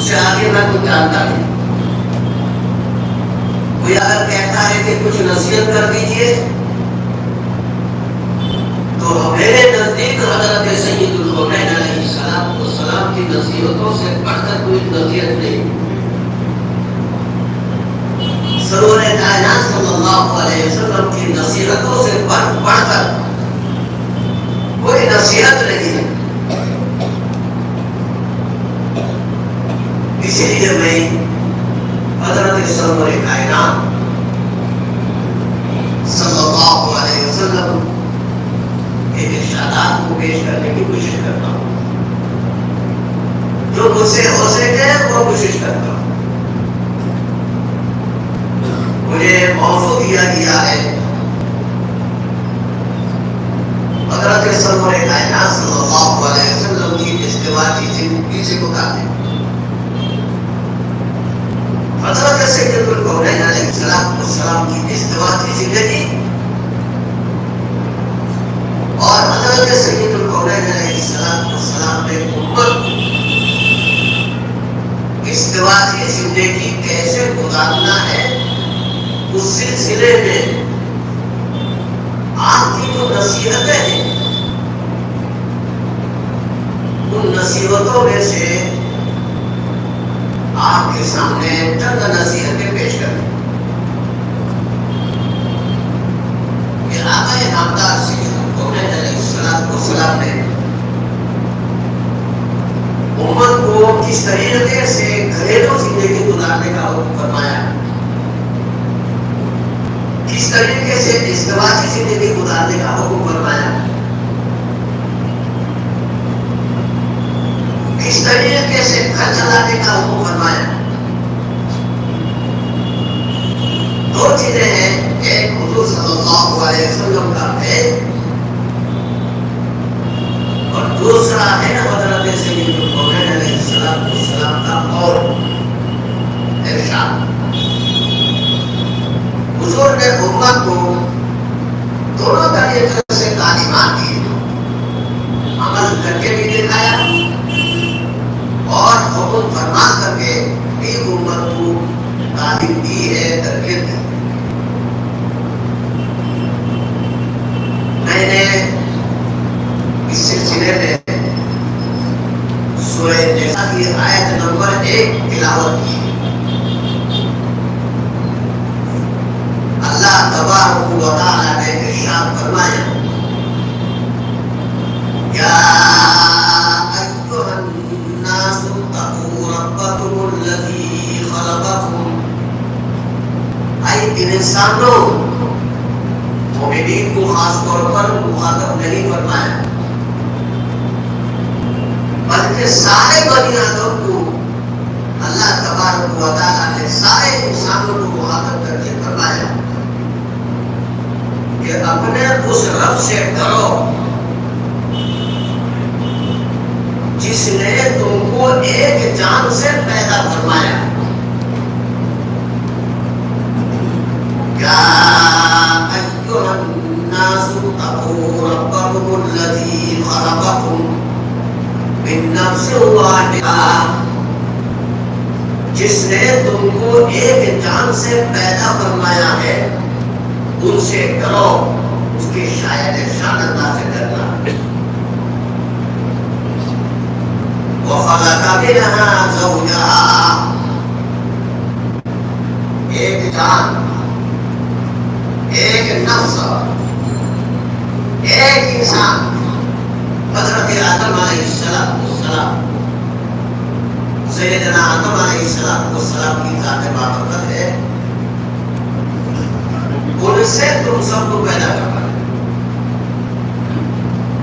उससे आगे मैं कुछ जानता नहीं। कोई अगर कहता है कि कुछ नसीहत कर दीजिए, तो मेरे नजदीक हजरत सय्यदुल कौनैन अलैहिस्सलाम की नसीहतों से बढ़कर कोई नसीहत नहीं। सरवर कायनात सल्लल्लाहु अलैहि वसल्लम की नसीहतों से बढ़कर कोई नसीहत नहीं है। इसीलिए मैं हजरत सरवर कायनात सल्लल्लाहु अलैहि वसल्लम के इरशादात को पेश करने की कोशिश करता हूँ। जो मुझसे हो सके वो कोशिश करता हूँ। मुझे मौजू दिया गया है हजरत सरवर कायनात सल्लल्लाहु अलैहि वसल्लम की इस्तिवा की जिंदगी से मुताबिक हजरत सय्यदुल कौनैन अलैहिस्सलाम की इस्तिवा की जिंदगी और हजरत सय्यदुल कौनैन अलैहिस्सलाम ने उम्मत इस्तिवा की जिंदगी कैसे गुजारना है, उस सिलसिले में आपकी जो नसीहतें हैं, उन नसीहतों में से आपके सामने चंद नसीहतें पेश करें। ये आक़ाए नामदार सय्यदुल कौनैन अलैहिस्सलाम ने उम्मत को किस तरीके से घरेलू जिंदगी गुजारने का हुक्म फरमाया, किस तरीके से इज़्दिवाजी जिंदगी गुजारने का हुक्म फरमाया, किस तरीके से घर चलाने का हुक्म फरमाया। दो चीजें हैं, एक हुजूर सल्लल्लाहु अलैहि वसल्लम का फेल और दूसरा है हजरत सय्यदुल कौनैन अलैहिस्सलाम का कौल इरशाद। हुजूर ने उम्मत को दोनों तरीके से तालीमात दी, अमल करके भी दिखाया और हुक्म फरमा करके भी उम्मत को तालीम दी है, तरबियत दी। मैंने इस सिलसिले में सूरह निसा की आयत नंबर 1 तिलावत की। अल्लाह तबारक व तआला ने इरशाद फरमाया, या अय्युहन नासु तक़ू रब्बकुमुल्लज़ी खलक़कुम। ऐ इंसानों, मोमिनीन को खास तौर पर मुखातब नहीं फरमाया, बल्कि सारे बनी आदम को अल्लाह तबारक व तआला ने सारे इंसानों को मुखातब करके फरमाया कि अपने उस रब से डरो जिसने तुमको एक जान से पैदा फरमाया। या अय्युहन नासु तक़ू रब्बकुमुल्लज़ी खलक़कुम मिन नफ्सिन वाहिदा। जिसने तुमको एक जान से पैदा फरमाया है, उनसे डरो, उसके शायद शान अल्लाह से डरना। वख़लक़ मिनहा ज़ौजहा। एक जान, एक नफ्स, एक इंसान हज़रत आदम अलैहिस्सलाम, सैयदना आदम अलैहिस्सलाम की ज़ात बाबरकत है, उनसे तुम सबको पैदा करना।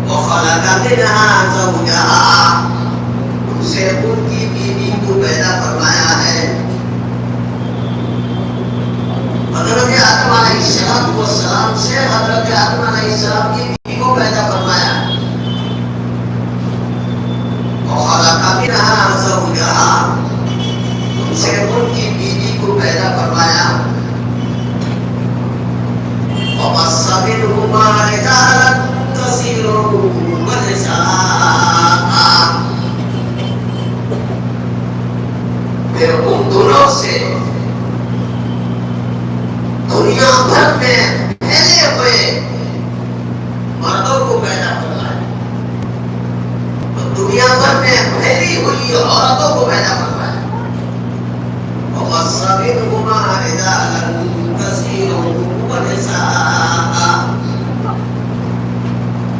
वख़लक़ मिनहा ज़ौजहा, उनसे उनकी बीवी को पैदा फरमाया है। हज़रत आदम अलैहिस्सलाम से हज़रत आदम अलैहिस्सलाम की बीवी को पैदा फरमाया। वख़लक़ मिनहा ज़ौजहा, उनसे उनकी बीवी को पैदा फरमाया। वबस्स मिनहुमा रिजालन कसीरन व निसाअ। फिर उन दोनों से दुनिया भर में फैले हुए मर्दों को पैदा फरमाया, तो दुनिया भर में फैली हुई औरतों को पैदा फरमाया।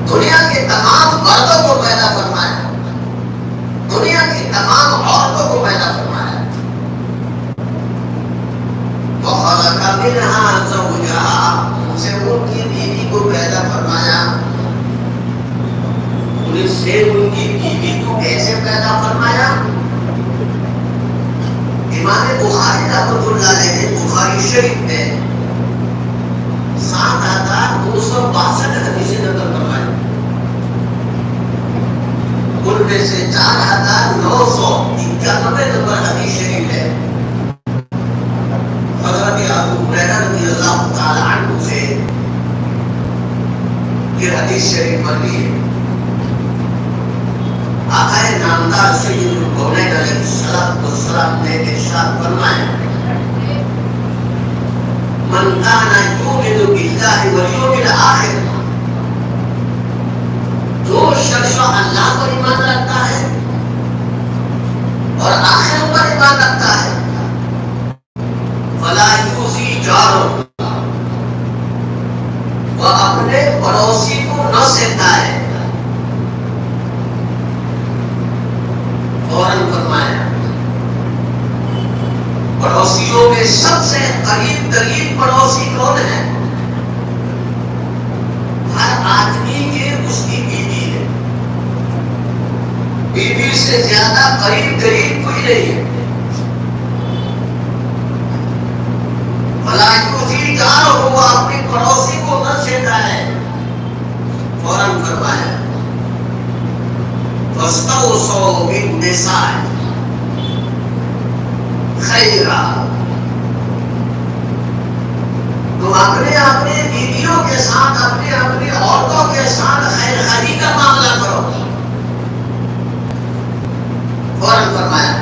दुनिया के तमाम मर्दों को पैदा फरमाया, दुनिया की तमाम औरतों को पैदा फरमाया। उनसे उनकी बीवी को पैदा फरमाया। उनसे उनकी बीवी को कैसे पैदा फरमाया? इमाम बुखारी रहमतुल्लाह अलैह बुखारी शरीफ में 7,262 हदीसें नकल फरमाई। उनमें से 4,991 नंबर हदीस शरीफ है। हज़रत अबू हुरैरा रज़ियल्लाहु ताला अन्हु से ये हदीस शरीफ मरवी है। आकाए नामदार सय्यदुल कौनैन अलैहिस्सलातु वस्सलाम ने इरशाद फरमाया, मन काना युमिनु बिल्लाहि वल यौमिल आखिर, जो शख्स अल्लाह पर ईमान रखता है और आखिरत पर ईमान रखता है, फला युज़ी जारो, वह अपने पड़ोसी को न सहता है। फौरन फरमाया, पड़ोसियों में सबसे करीब तरीन पड़ोसी कौन है? हर आदमी के उसकी बीवी है, बीवी से ज्यादा करीब करीब कोई नहीं है। फलायुज़ी जारो, वो अपने पड़ोसी को न छेड़ता है। फौरन फरमाया, वस्तौसौ बिन्निसा'i खैरा, तो अपने अपने बीवियों के साथ, अपने अपने औरतों के साथ खैर खानी का मामला करो। फौरन फरमाया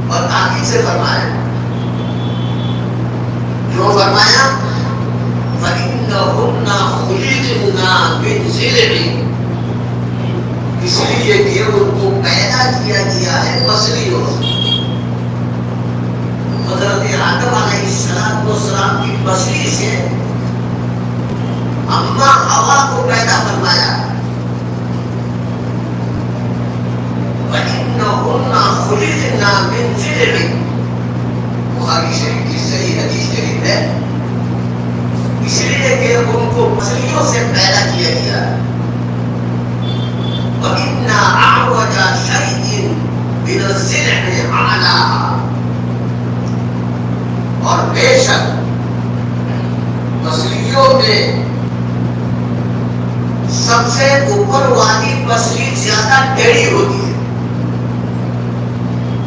और ताकीद से फरमाया, जो फरमाया फइन्नहुन्ना खुलिक़ना मिन ज़िल'i, इसलिए कि उनको पैदा किया गया है मछलियों से। हज़रत आदम अलैहिस्सलाम की मछली से अम्मा हवा को पैदा फरमाया। फइन्नहुन्ना खुलिक़ना मिन ज़िल'i, बुखारी शरीफ की सही हदीस शरीफ है। इसलिए कि उनको मछलियों से पैदा किया गया। वइन्ना अअवजा शैइन मिन ज़िल'i अअलाहा, और बेशक मछलियों में सबसे ऊपर वाली मछली ज्यादा टेढ़ी होती है।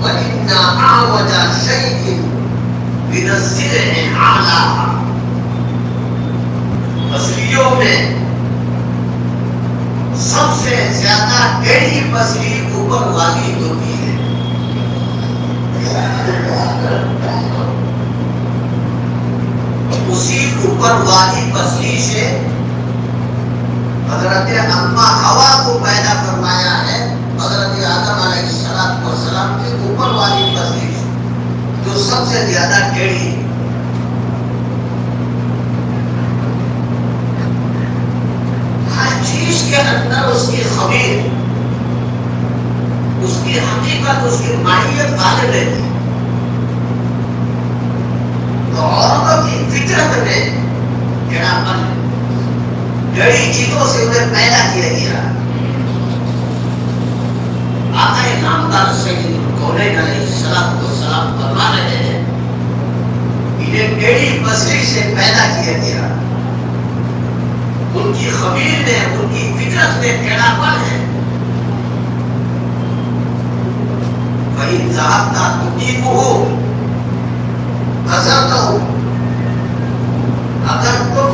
वइन्ना अअवजा शैइन मिन ज़िल'i अअलाहा, मछलियों में सबसे ज्यादा टेढ़ी मछली ऊपर वाली होती है। उसी ऊपर वाली मछली से हजरत अम्मा हवा को पैदा फरमाया है। हजरत आदम अलैहिस्सलाम के ऊपर वाली मछली जो सबसे ज्यादा टेढ़ी है। चीज के अंदर उसकी खबीर, उसकी हकीकत, उसकी माहियत गालिब रहती है। तो औरतों की फितरत में टेढ़ापन, टेढ़ी चीजों से उन्हें पैदा किया गया। आकाए नामदार सय्यदुल कौनैन अलैहिस्सलातु वस्सलाम फरमा रहे हैं, इन्हें टेढ़ी मछली से पैदा किया गया। उनकी खबीर में, उनकी फितरत में टेढ़ापन है। वही ज़ाहता तुतीक़ुहु कसरतहु, अगर तुम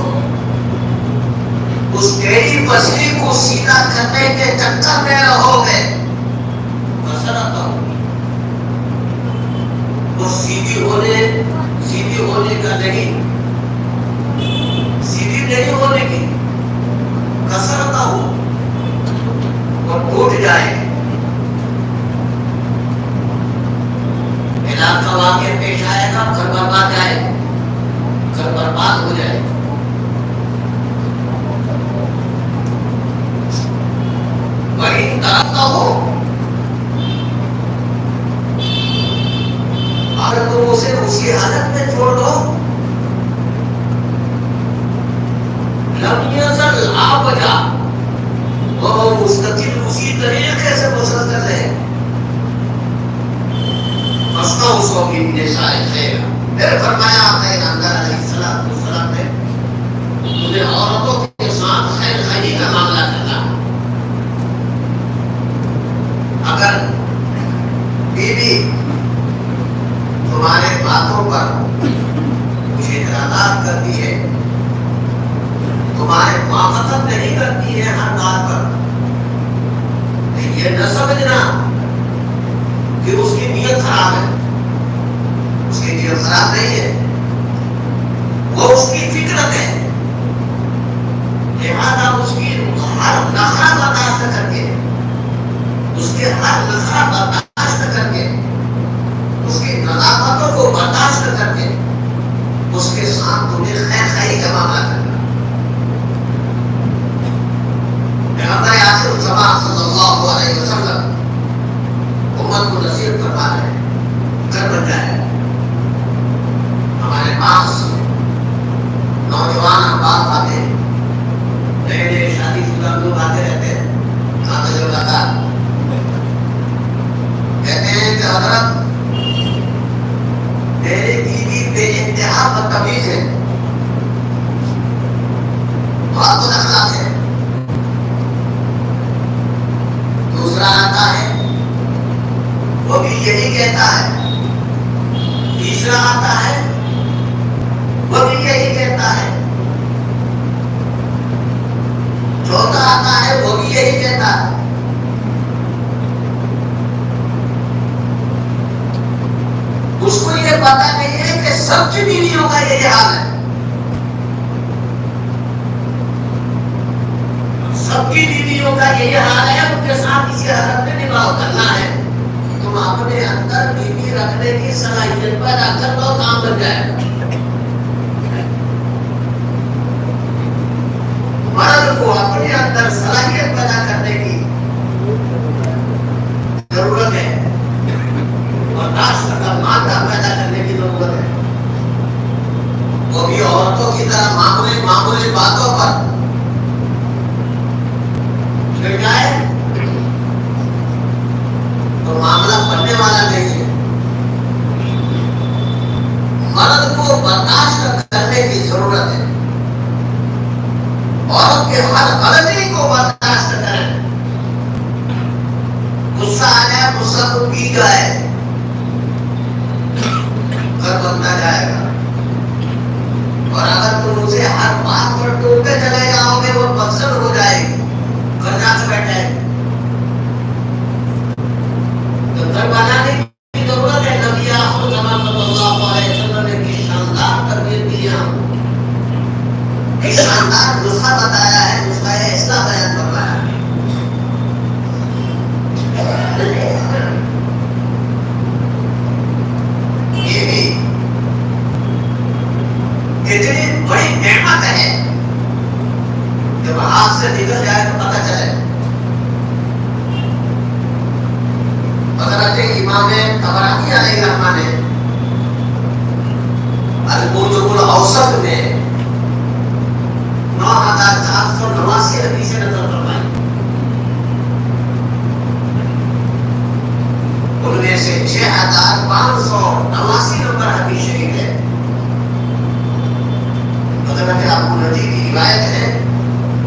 उस टेढ़ी मछली को सीधा करने के चक्कर में रहोगे, कसरतहु, पेश आएगा, घर बर्बाद जाएगा, घर बर्बाद हो जाएगा। वही तरफ हो, अगर तुम उसे उसी हालत में छोड़ दो, लापजा, वो मुस्तकिल उसी तरीके से मुसलसल है। उसको फिर फरमाया अंदर अलैहिस्सलाम ने, मुझे औरतों के साथ खैर खैरी का मामला करना। अगर बीवी तुम्हारे बातों पर कुछ इतराज़ात करती है, तुम्हारे मुआफ़क़त नहीं करती है हर बात पर, ये न समझना कि उसकी नीयत खराब है। उसकी नीयत खराब नहीं है, वो उसकी फितरत है। लिहाजा उसकी हर नखरा बर्दाश्त करके, उसके हर नखरा बर्दाश्त करके, उसकी नज़ाकतों को बर्दाश्त करके उसके साथ तुम्हें खैर खैरी का मामला करना। पैगंबर आखिर ज़मां सल्लल्लाहु अलैहि वसल्लम उम्मत को नसीहत फरमा रहे हैं, घर बन जाए। हमारे पास नौजवान बात आते, नए नए शादीशुदा लोग आते रहते हैं, कहते हैं कि हज़रत मेरी बीवी बेइंतहा बदतमीज है, बहुत बदअखलाक है। दूसरा आता है, वो भी यही कहता है। तीसरा आता है, वो भी यही कहता है। चौथा आता है, वो भी यही कहता है। उसको ये पता नहीं है कि सबकी बीवियों का यही हाल है। सबकी बीवियों का यही हाल है, उनके साथ इसी हालत में निभाव करना है। तुम अपने अंदर बीवी रखने की सलाहियत पैदा कर लो, काम बन जाएगा। मर्द को अपने अंदर सलाहियत पैदा करने की जरूरत है, बर्दाश्त का मादा पैदा करने की जरूरत है। वो भी औरतों की तरह मामूली मामूली बातों पर छिड़ जाए तो मामला बनने वाला नहीं है। मर्द को बर्दाश्त करने की जरूरत है, औरत के हर गलती को बर्दाश्त करें। गुस्सा आ जाए, गुस्सा को पी जाए, घर बनता जाएगा। और अगर तुम उसे हर बात पर टोकते चले जाओगे, वो पसंद हो जाएगी, घर जाकर बैठे। तो घर बनाने की जरूरत है। नबी आखिर ज़मां सल्लल्लाहु अलैहि वसल्लम ने की शानदार तरबियत दी है, एक शानदार नुस्खा बताया है, नुस्खा इस्लाह बयान करवाया है। ये भी कितनी बड़ी नेमत है, जब हाथ से निकल जाए तो पता चले। हज़रत इमाम तबरानी अलैहिर्रहमा ने अल-मुजमुल औसत में 9489 हदीसें नकल फरमाई। उनमें से 6589 नंबर हदीस शरीफ है। हज़रत अबू नजीर की रिवायत है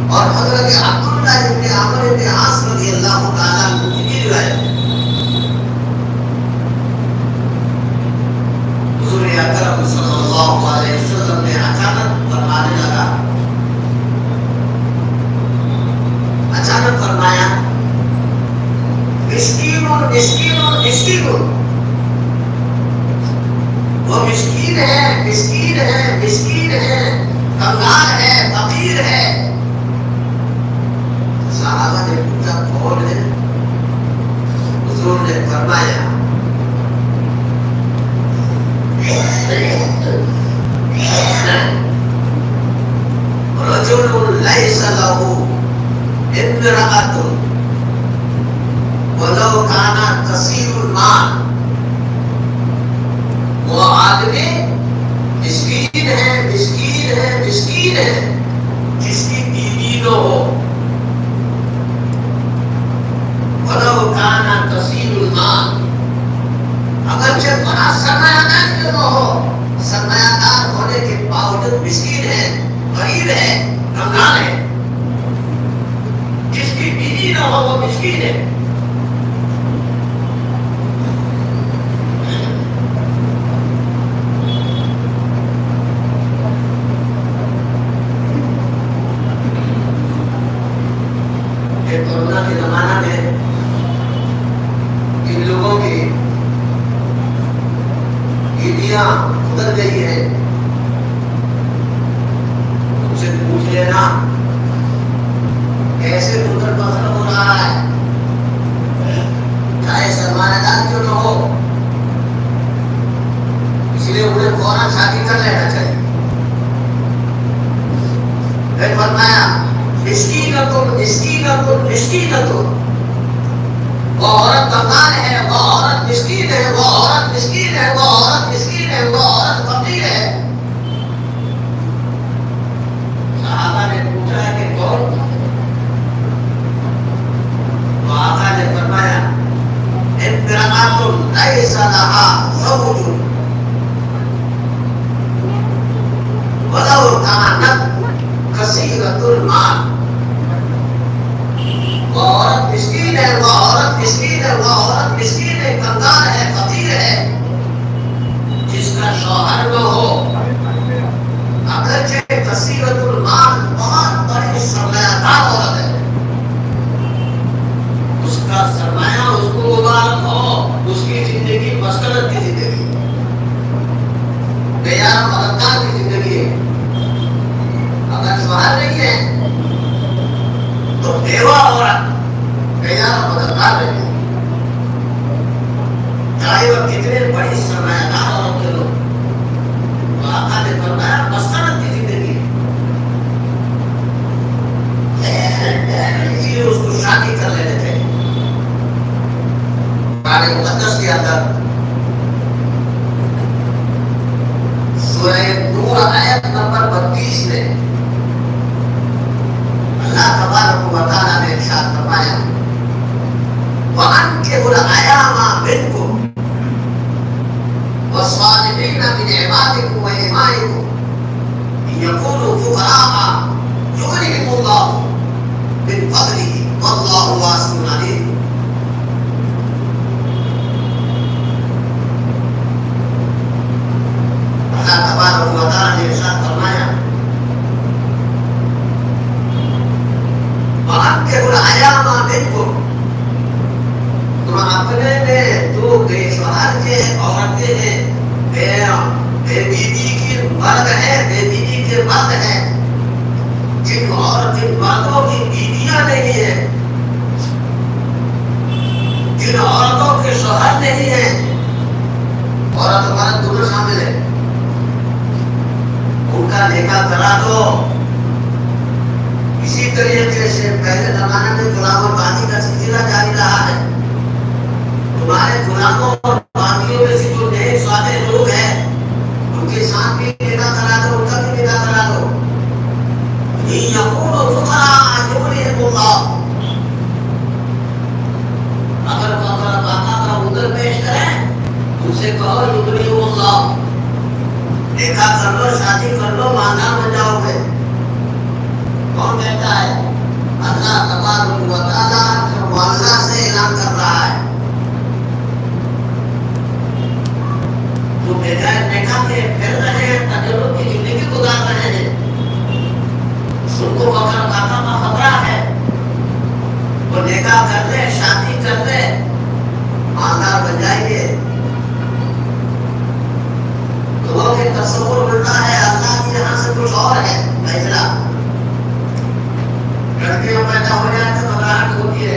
और हज़रत अब्दुल्लाह इब्न अमर इब्न आस रज़ियल्लाहु ताला अन्हु की रिवायत है। हुज़ूर अकरम सल्लल्लाहु अलैहि वसल्लम ने अचानक फरमाया, मिस्कीनुन मिस्कीनुन मिस्कीनुन, वो मिस्कीन है, मिस्कीन है, मिस्कीन है, कंगाल है, फकीर है। सहाबा ने पूछा कौन है? हुजूर ने फरमाया इंसान, वो आदमी मिस्कीन है, मिस्कीन है, मिस्कीन है जिसकी बीवी न हो। वलो काना कसीरुल माल, अगरचे बड़ा सरमायादार क्यों न हो, सरमायादार होने के बावजूद मिस्कीन है, गरीब है, कंगाल है। जिसकी बीवी न हो वो मिस्कीन है। कोरोना के जमाना में इन लोगों की बीवियां उतर गई है, उनसे पूछ लेना कैसे उधर मसला हो रहा है, चाहे सरमायादार क्यों न हो, इसलिए उन्हें फौरन शादी कर लेना चाहिए। फिर फरमाया मिस्कीनतुन मिस्कीनतुन मिस्कीनतुन, वो औरत कंगाल है, वो औरत मिस्कीन है, वो औरत मिस्कीन है, वो औरत मिस्कीन है, वो औरत फकीर है। सहाबा ने पूछा है कि कौन? तो आका ने फरमाया इम्राअतुन लैसा लहा ज़ौजुन वलौ कानत कसीरतुल माल, वो औरत मिस्कीन है, वो औरत मिस्कीन है, वो औरत मिस्कीन है, कंगाल है, फकीर है, जिसका शौहर न हो, अगरचे कसीरतुल माल बहुत बड़ी सरमायादार औरत है, उसका सरमाया उसको मुबारक हो, उसकी जिंदगी मसकरत की जिंदगी, बेयार मददगार की जिंदगी है। अगर शौहर नहीं है तो बेवा औरत बेयार मददगार रहे, चाहे वह कितने बड़ी सरमायादार औरत के लोग। तो आका ने फरमाया मसकरत की जिंदगी, इसलिए उसको शादी कर लेने चाहिए। कुरान मुकद्दस के अंदर सूरह नूर आयत नंबर 32 में अल्लाह तबारक व तआला ने इरशाद फरमाया वअनकिहुल अयामा मिनकुम वस्सालिहीन मिन इबादिकुम व इमाइकुम यकूनु फुक़राअ युग़निहिमुल्लाहु मिन फ़ज़लिही वल्लाहु वासिउन अलीम। अल्लाह तबारक व तआला ने इरशाद फरमाया तुम अपने में जो बेशौहर के औरतें हैं, बेबीवी के मर्द हैं, बेबीवी के मर्द हैं, जिन मर्दों की बीवियां नहीं है, जिन औरतों के शौहर नहीं है, औरत मर्द दोनों शामिल है, उनका निकाह करा दो। इसी तरीके से पहले जमाने में गुलाम और बांदी का सिलसिला जारी रहा है। तुम्हारे गुलामों और बांदियों में से जो नए स्वादे लोग हैं, उनके साथ भी निकाह करा दो, उनका भी निकाह करा दो। यकूनु फुक़राअ युग़निहिमुल्लाह, अगर बाका का उधर पेश करें, उनसे कहो युग़निहिमुल्लाह, निकाह कर लो, शादी कर लो, मालदार बन जाओगे। कौन कहता है? अल्लाह तबारक व तआला अल्लाह से ऐलान कर रहा है। जो बेजाय निकाह के फिर रहे हैं, तजर्रुब की जिंदगी गुजार रहे हैं, उनको वक़्त काका का खतरा है। वो निकाह कर ले, शादी कर ले, मालदार बन जाएंगे। लोगों के तस्वुर मिलता है अल्लाह के यहाँ से कुछ और है फैसला। लड़कियों पैदा हो जाए तो घबराहट होती है,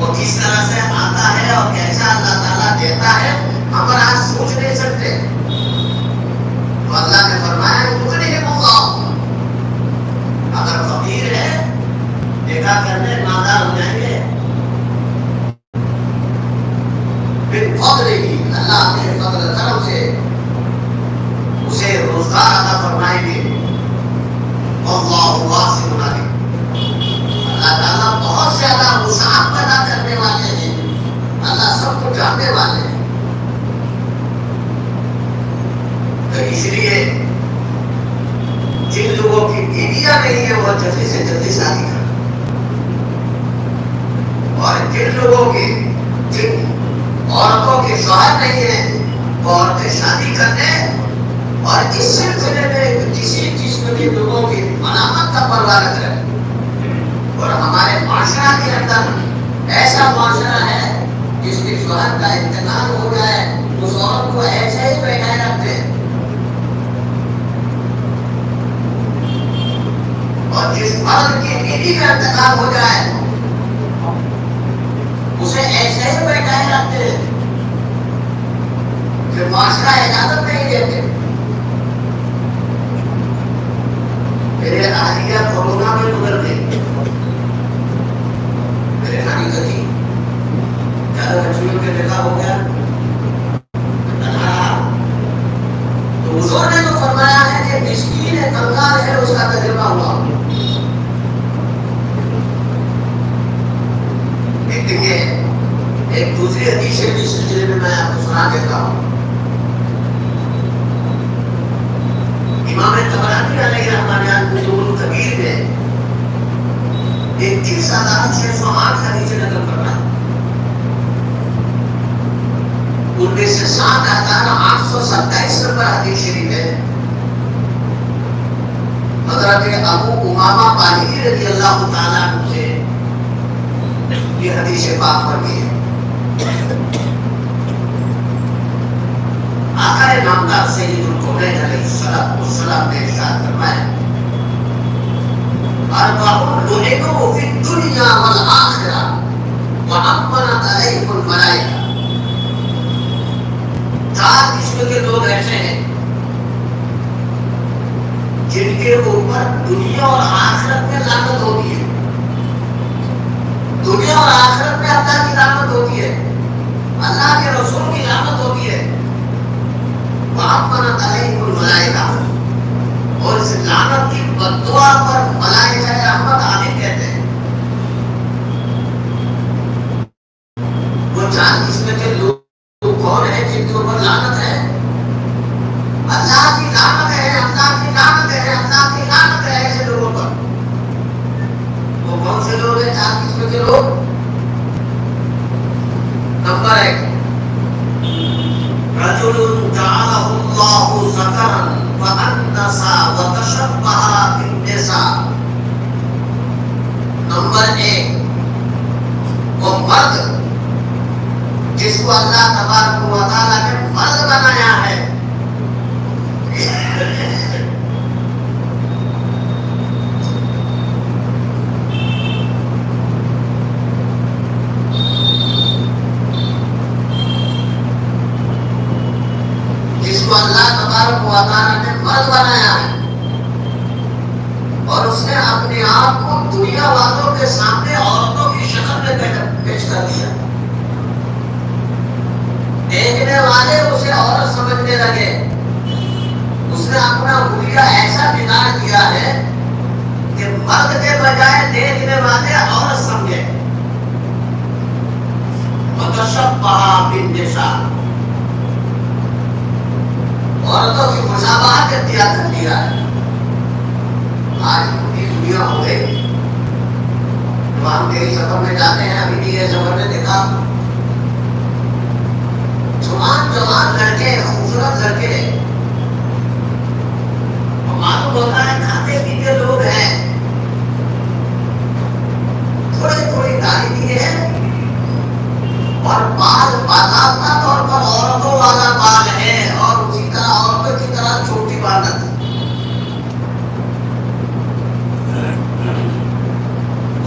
वो किस तरह से आता है और कैसा अल्लाह ताला देता है हम आज सोच नहीं सकते। तो अल्लाह ने फरमाया अगर फकीर है देखा करने नादार हो जाएंगे, फिर फजलेगी अल्लाह अपने फजल करम से उसे रोजगार अदा फरमाएंगे। अल्लाह वासिउन अलीम, अल्लाह ताला बहुत ज्यादा वसाअत पैदा करने वाले हैं, अल्लाह सबको जानने वाले हैं। तो इसलिए जिन लोगों की बीवियां नहीं है वह जल्दी से जल्दी शादी कर, और जिन लोगों की जिन औरतों के शौहर नहीं है वो औरतें शादी करने और इस सिलसिले में किसी जिस्म के लोगों की मलामत का परवाह रख रहे। और हमारे माशरा के अंदर ऐसा माशरा है जिसके शौहर का इंतकाल हो जाए उस औरत को ऐसे ही बैठाए रखते हैं, और जिस मर्द की बीवी का इंतकाल हो जाए उसे ऐसे ही बैठाए रखते हैं कि माशरा इजाजत नहीं देते। मेरे अहलिया कोरोना में गुजर गई, मेरे नानी का थी, ज्यादा बच्चियों के देखा हो गया। तो हुजूर ने तो फरमाया है कि मिस्कीन है, कंगाल है, उसका तजुर्बा हुआ। देखिए एक दूसरी हदीस के सिलसिले में मैं आपको सुना देता हूँ। इमाम तबरानी अलैहि रहमतुल्लाह नुज़ूल कबीर में 31,608 हदीसें नकल कर रहा है, उनमें से 7,827 नंबर हदीस शरीफ है। हज़रत अबू उमामा बाहिली रज़ी अल्लाह ताला अन्हु से ये हदीस पाक पढ़ी है। आखिर नामदार सैयदुल कौनैन अलैहिस्सलातु वस्सलाम ने इरशाद फरमाया अर्बअुन लुइनु फी दुनिया वल आखिरा व अमनत अलैहिमुल मलाइका। 4 किस्म के लोग ऐसे हैं जिनके ऊपर दुनिया और आखिरत में लानत होती है, दुनिया और आखिरत में अल्लाह की लानत होती है, अल्लाह के रसूल की लानत होती है। वअमनत अलैहिमुल मलाइका, और इस लानत की बद्दुआ पर मलाइका रहमत आमीन कहते हैं। वो 4 किस्म के लोग कौन है जिनके ऊपर लानत है? अल्लाह की लानत है, अल्लाह की लानत है, अल्लाह की लानत है ऐसे लोगों पर। वो कौन से लोग हैं? 4 किस्म के लोग। नंबर 1, रजुलुन जअलहुल्लाहु ज़करन फअन्नसा व तशब्बहा बिन्निसा। नंबर 1, वो मर्द जिसको अल्लाह तबारक व तआला ने मर्द बनाया है, जिसको अल्लाह तबारक व तआला ने मर्द बनाया है और उसने अपने आप को दुनिया वालों के सामने औरतों की शक्ल में पेश कर दिया। देखने वाले उसे औरत समझने लगे। उसने अपना हुलिया ऐसा बिगाड़ दिया है कि मर्द के बजाय देखने वाले औरत समझे। वतशब्बहा बिन्निसा, औरतों की मुशाबहत इख्तियार कर लिया है। आज पूरी दुनिया हो गई। तो हम कई सफर में जाते हैं, अभी भी ये सफर में देखा जवान लड़के, खूबसूरत लड़के, मालूम होता है खाते पीते लोग हैं, थोड़ी थोड़ी दाढ़ी भी है और बाल बाकायदा तौर पर औरतों वाला बाल है और उसी तरह औरतों की तरह छोटी बालत।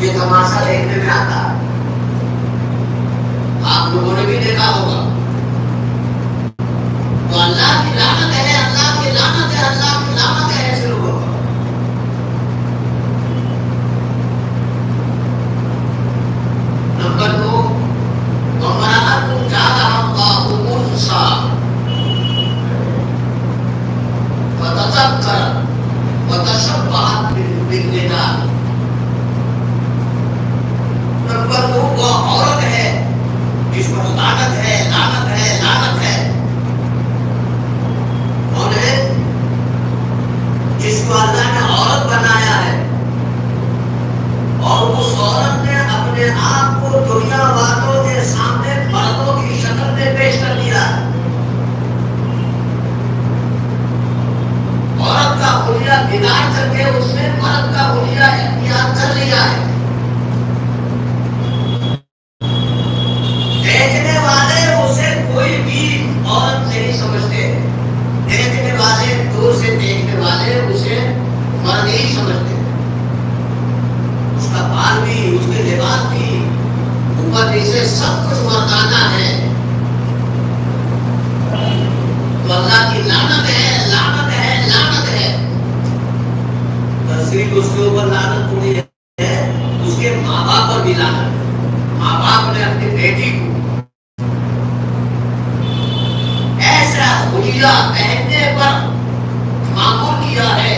ये तमाशा देखने में आता है। लोगों ने भी देखा होगा। तो अल्लाह की लानत है, अल्लाह की लानत है, अल्लाह की लानत है ऐसे लोगों पर। नंबर 2, वमराअतुन जअलहा उन्सा फतज़क्कर वतशब्बहत बिर्रिजाल। नंबर 2, वो औरत है जिस पर लानत है, लानत है, लानत है। कौन है? जिसको अल्लाह ने औरत बनाया है और उस औरत ने अपने आप को दुनिया वालों के सामने मर्दों की शक्ल में पेश कर दिया। औरत का हुलिया बिगाड़ करके उसने मर्द का हुलिया इख्तियार कर लिया है। देखने वाले उसे कोई भी औरत नहीं समझते, देखने वाले, दूर से देखने वाले उसे मर्द ही समझते। उसका बाल भी, उसके लिबास भी, ऊपर नीचे सब कुछ मर्दाना है। तो अल्लाह की लानत है, लानत है, लानत है। सिर्फ उसके ऊपर लानत थोड़ी है, उसके माँ बाप पर भी लानत है। माँ बाप ने अपनी बेटी को ऐसा हुलिया पहनने पर मामूल किया है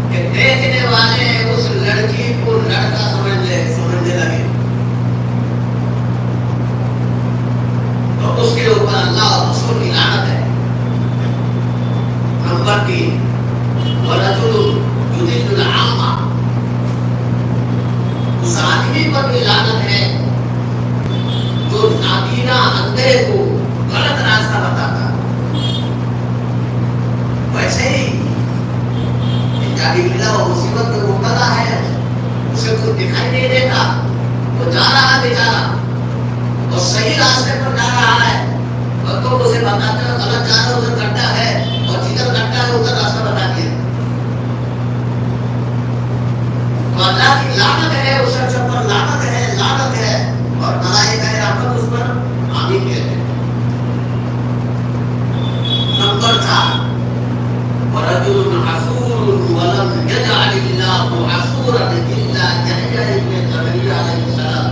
कि देखने वाले उस लड़की को लड़का समझने लगे। तो उसके ऊपर अल्लाह और रसूल की लानत है। नंबर 3, वरजुलुन युदिल्लुल आम्मा। उस आदमी पर भी लानत है जो नाबीना अंधे को गलत रास्ता बताता। वैसे ही जाहिलिया और मुसीबत में मुब्तला है, उसे कुछ दिखाई नहीं देता, वो जा रहा है बेचारा और सही रास्ते पर जा रहा है, और तो उसे बताते हैं गलत जा रहा है, उधर गड्ढा है, और जिधर गड्ढा है उधर रास्ता बता दिया। तो अल्लाह की लानत है, उस शख्स पर लानत है, लानत है, और मलाइका रहमत उस पर आमीन कहते हैं। नंबर 4, वरजुलुन असूरुन वलम यजअलिल्लाहु असूरन इल्ला यहया इब्न ज़करिया अलैहिस्सलाम।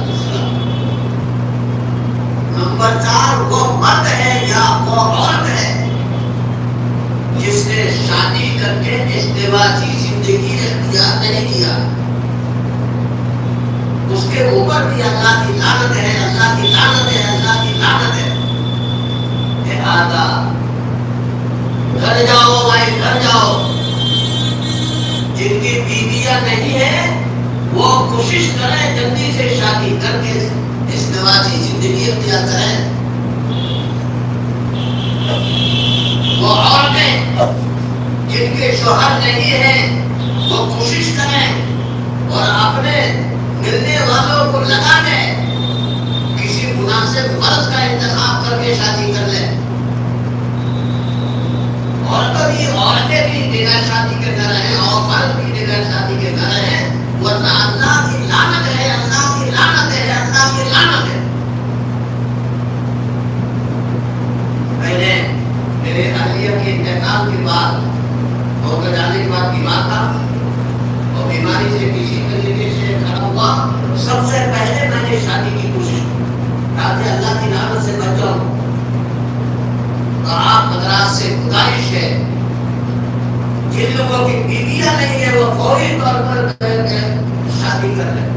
नंबर 4, वो मर्द है या वो औरत है जिसने शादी करके इज़्दिवाजी जिंदगी इख्तियार नहीं किया, उसके ऊपर भी अल्लाह की लानत है, अल्लाह की लानत है, अल्लाह की लानत है। लिहाजा घर जाओ भाई, घर जाओ। जिनकी बीवियां नहीं है वो कोशिश करें जल्दी से शादी करके इज़्दिवाजी जिंदगी इख्तियार करें। वो औरतें जिनके शौहर नहीं है वो कोशिश करें और अपने मिलने वालों को लगा दें, किसी मुनासिब मर्द का इंतखाब करके शादी कर ले। औरतें भी बगैर शादी के घर हैं और मर्द भी बगैर शादी के घर हैं, वरना अल्लाह की लानत है, अल्लाह की लानत है, अल्लाह की लानत है। मैंने मेरे अहलिया के इंतकाल के बाद होकर जाने के बाद बीमार था और बीमारी से किसी तरीके से खड़ा हुआ। सबसे पहले मैंने शादी की कोशिश ताकि अल्लाह की लानत से बच जाऊं। तो आप हजरात से गुजारिश है, जिन लोगों की बीवियां नहीं है वो फौरी तौर पर शादी कर लें।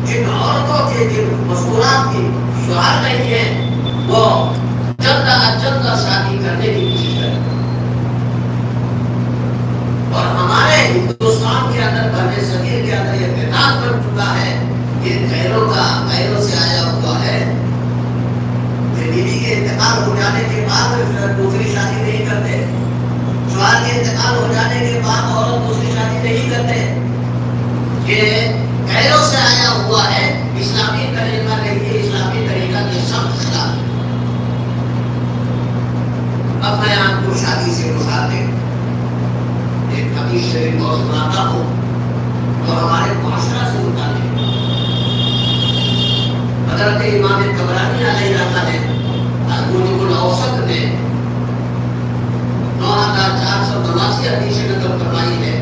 जिन औरतों के, जिन मसूरात की शौहर नहीं है वो जल्द अज जल्द शादी करने की कोशिश करें। और हमारे हिंदुस्तान के अंदर, बने सगीर के अंदर ये बिदात बन चुका है, ये गैरों से आया हुआ है। बीवी के इंतकाल हो जाने के बाद दूसरी शादी नहीं करते, शौहर के इंतकाल हो जाने के बाद औरत दूसरी शादी नहीं करते। ये गैरों से आया हुआ है, इस्लामी तरीका नहीं है, इस्लामी तरीका के सब खिलाफ। अब मैं आपको शादी से मुताबिक एक हदीस शरीफ और सुनाता हूँ तो हमारे मुआशरा से मुताबिक। हजरत इमाम तबरानी अलैहिर्रहमत ने अल-मुजमुल औसत में 9482 हदीसें नकल फरमाई है।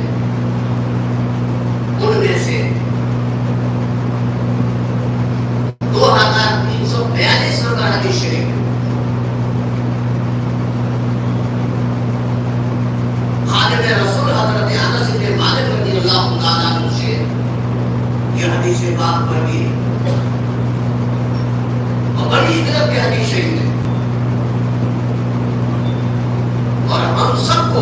उनमें से 2342 नंबर हदीस शरीफ खादिम रसूल हजरत अनस इब्न मालिक रज़ियल्लाहु तआला अन्हु से यह हदीस पाक पर भी बड़ी तरह की हदीस शरीफ है और हम सबको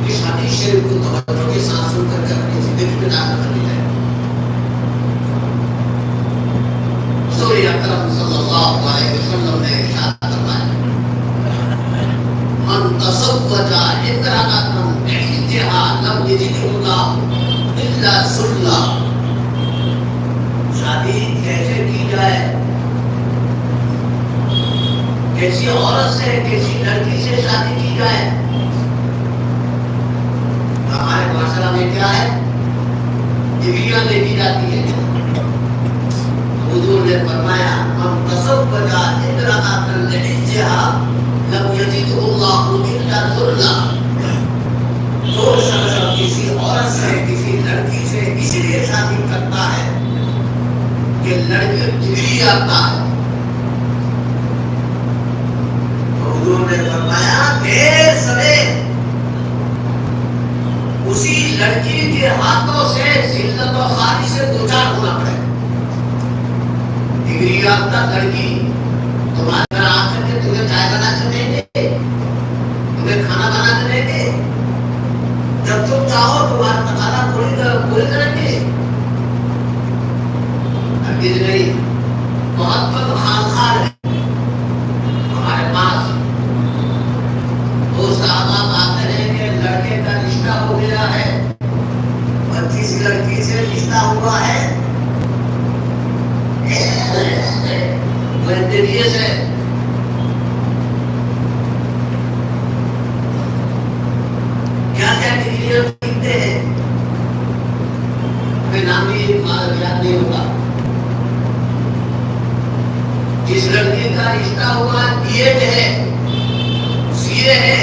इस हदीस शरीफ को तवज्जो के साथ सुनकर के अपनी जिंदगी में दाखिल करनी चाहिए। हुज़ूर अकरम सल्लल्लाहु अलैहि वसल्लम ने इरशाद फरमाया, मन तज़व्वजा इम्राअतन बिइज़्ज़िहा लम यजिदहुल्लाहु इल्ला ज़ुल्ला। शादी कैसे की जाए, कैसी औरत से, कैसी लड़की से शादी की जाए। हमारे माशरा में क्या है, डिग्रियां लेती जाती है। हुजूर ने फरमाया, हम तज़व्वजा इम्राअतन बिइज़्ज़िहा लम यजिदहुल्लाहु इल्ला ज़ुल्ला। जो शख्स किसी औरत से, किसी लड़की से इसलिए शादी करता है कि लड़की डिग्री आता है, उन्होंने फरमाया देर सवेर उसी लड़की के हाथों से जिल्लत और खारी से दो चार होना पड़े। डिग्री याफ्ता लड़की तुम्हारे घर आकर के तुम्हें चाय बना कर देंगे, तुम्हें खाना बना कर देंगे, जब तुम चाहो तुम्हारा तकाजा पूरी करेंगे। हरगिज़ नहीं, बहुत कम खाल है हमारे पास। साहब आते हैं कि लड़के का रिश्ता हो गया है, 25 लड़की से रिश्ता हुआ है, से क्या क्या डिग्रियां सीखते हैं, नाम भी याद नहीं होगा। जिस लड़की का रिश्ता हुआ बीएड है, सीए है,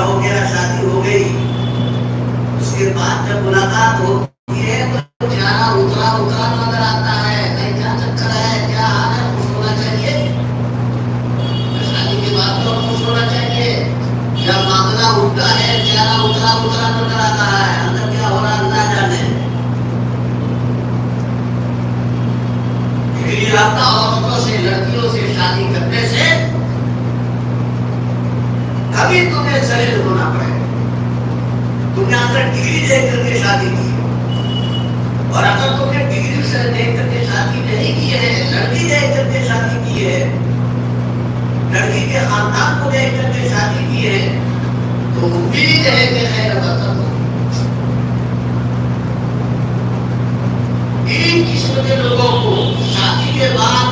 हो गया, शादी हो गई, उसके बाद जब मुलाकात होती है तो चेहरा उतरा उतरा नजर आता है, कहीं क्या चक्कर है, क्या हाल है, खुश होना चाहिए। शादी के बाद तो खुश होना चाहिए। जब मामला उल्टा है, चेहरा उतरा उतरा नजर आता है, अंदर क्या हो रहा अल्लाह जाने। औरतों से, लड़कियों से शादी करने से कभी तुम्हें जलील होना पड़े। तुमने अगर डिग्री देख करके शादी की, और अगर तुमने डिग्री से देख करके शादी नहीं की है, लड़की देख करके शादी की है, लड़की के खानदान को देख करके शादी की है, तो उम्मीद है कि खैर बरकत हो। इन किस्म के लोगों को शादी के बाद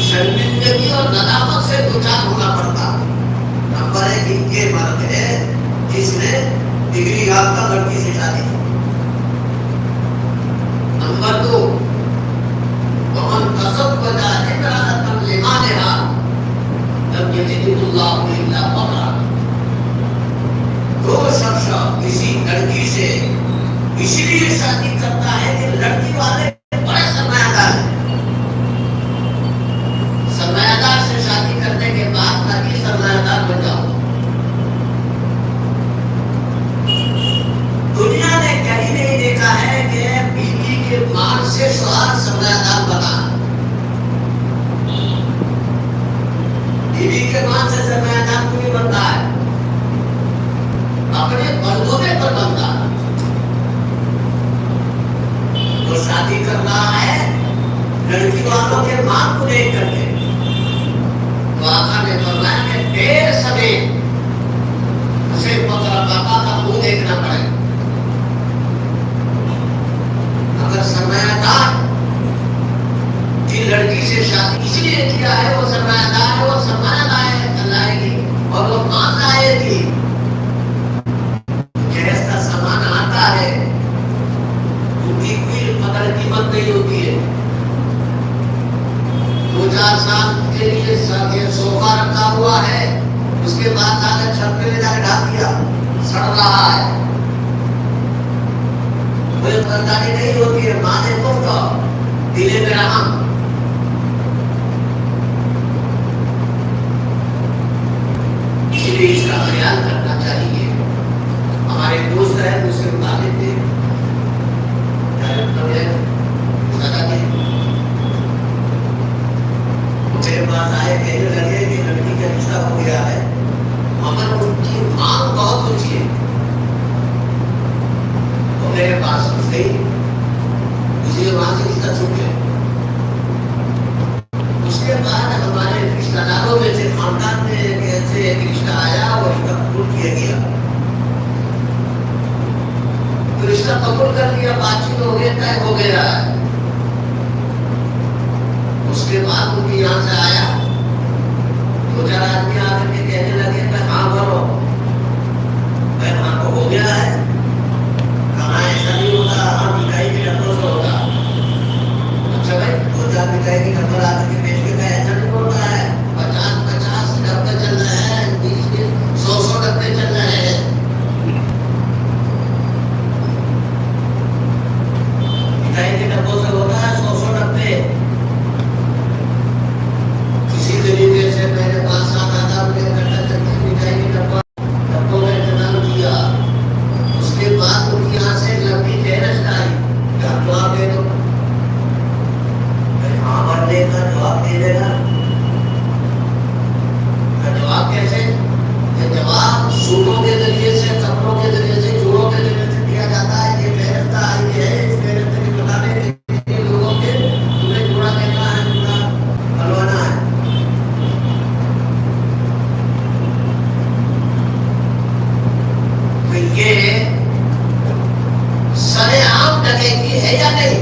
शर्मिंदगी और नदामत से दो चार होना पड़ता। नंबर एक इनके मर्द है जिसने डिग्री याफ्ता लड़की से शादी की। नंबर दो, वमन तज़व्वजा इम्राअतन लिमालिहा लब यजिदहुल्लाहु इल्ला फ़क़रा। जो शख्स किसी लड़की से इसलिए शादी करता है कि लड़की वाले बड़े सरमायादार हैं, सरमायादार से शादी करने के बाद ताकि सरमायादार बन जाओ। दुनिया ने कहीं नहीं देखा है कि बीवी के माल से शौहर सरमायादार बना। बीवी के माल से सरमायादार कोई बनता है, अपने बलबूते पर बनता है। तो शादी कर रहा है लड़की वालों के माल को देख करके, तो आका ने फरमाया कि देर सवेर उसे पापा का मुंह देखना पड़े। अगर सरमायादार की लड़की से शादी इसलिए किया है, वो सरमायादार है, वो सरमाया लाएगी और वो मान लाएगी, जैसा सामान आता है उनकी कोई कदर कीमत नहीं होती है। ये सोफा रखा हुआ है, उसके बाद जाकर छत पे ले जाकर ढाल दिया, सड़ रहा है। कोई परेशानी नहीं होती है, माने तो दिले में रहम। इसलिए इसका ख्याल करना चाहिए। हमारे दोस्त है, मुझसे बता देते मेरे पास आए, कहने लगे कि लड़की का रिश्ता हो गया है, मगर उनकी मांग बहुत ऊंची है। तो मेरे पास कुछ नहीं, इसलिए वहां से रिश्ता छूट गया। उसके बाद हमारे रिश्तेदारों में से खानदान में ऐसे एक रिश्ता आया और रिश्ता कबूल किया गया। तो रिश्ता कबूल कर लिया, बातचीत हो गया, तय हो गया। उसके बाद उनके यहाँ से आया, दो चार आदमी आकर के कहने लगे कि हाँ बोलो, मैं हाँ तो हो गया है। कहाँ ऐसा नहीं होता, हाँ मिठाई के डब्बों से होता। अच्छा भाई, दो चार मिठाई की डब्बा आकर के बेच के ऐसा नहीं होता है। 50-50 डब्बे चल रहे हैं, 20-20, 100 डब्बे चल रहे हैं। मिठाई के डब्बों से होता है 100 डब्बे। इसी तरीके से मैंने 5-7 आदम के इकट्ठा करके मिठाई के डब्बों में इंतजाम किया। उसके बाद उनकी यहाँ से लंबी फेहरिस्त आई, जवाब दे दो। हाँ भरने का जवाब दे देगा। जवाब कैसे? जवाब सूटों के जरिए से, कपड़ों के जरिए से, जोड़ों के जरिए से दिया जाता है। ये फेहरिस्त आई है, इस फेहरिस्त के बताने के लिए लोगों के तुम्हें जोड़ा देना है, जोड़ा बनवाना है। तो ये सरेआम डकैती है या नहीं?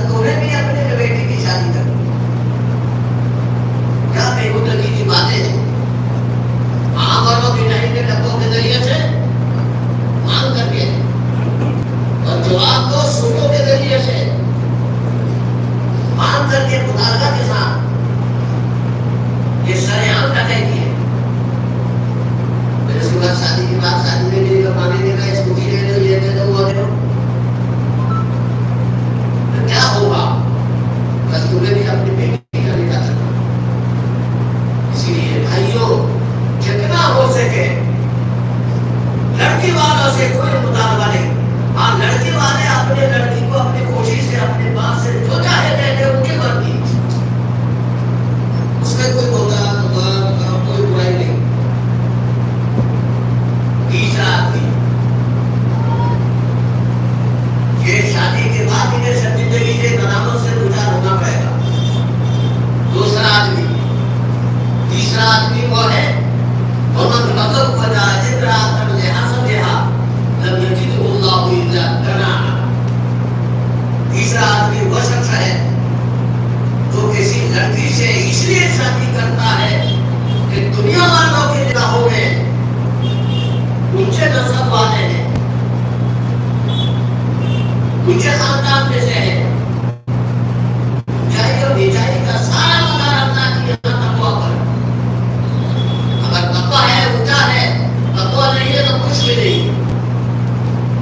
तुम्हें भी अपने बेटे की शादी कर, क्या बेहुदगी की बातें हैं। हाँ बोलो, मिठाई के डब्बों के जरिए से मांग करके, और जवाब दो सूटों के जरिए से मांग करके मुतालबा के साथ। ये सरेआम डकैती है। फिर उसके बाद शादी के बाद शादी में नहीं कमाने देगा, स्कूटी ले लो, ये दे दो, वो दे दो। तो क्या होगा? कल तुम्हें भी अपनी बेटी का निकाह करना। इसीलिए भाइयों, जितना हो सके लड़की वालों से कोई मुतालबा नहीं। हाँ, लड़की वाले अपने लड़की को अपनी कोशिश से, अपने बाप से जो चाहे दे दे, उनकी मर्जी, उसमें कोई कोई बुराई नहीं। तीसरा आदमी, ये शादी के बाद इन्हें सब जिंदगी के बदनामों से गुजार होना पड़ेगा। दूसरा आदमी, तीसरा आदमी वो है तीसरा आदमी वो शख्स है जो किसी लड़की से इसलिए शादी करता है कि दुनिया वालों की निगाहों में ऊंचे नस्ल वाले हैं, ऊंचे खानदान में से है। ऊंचाई और नीचाई का सारा मदार अल्लाह की तकवा पर। अगर तकवा है, ऊंचा है, तकवा नहीं है तो कुछ भी नहीं।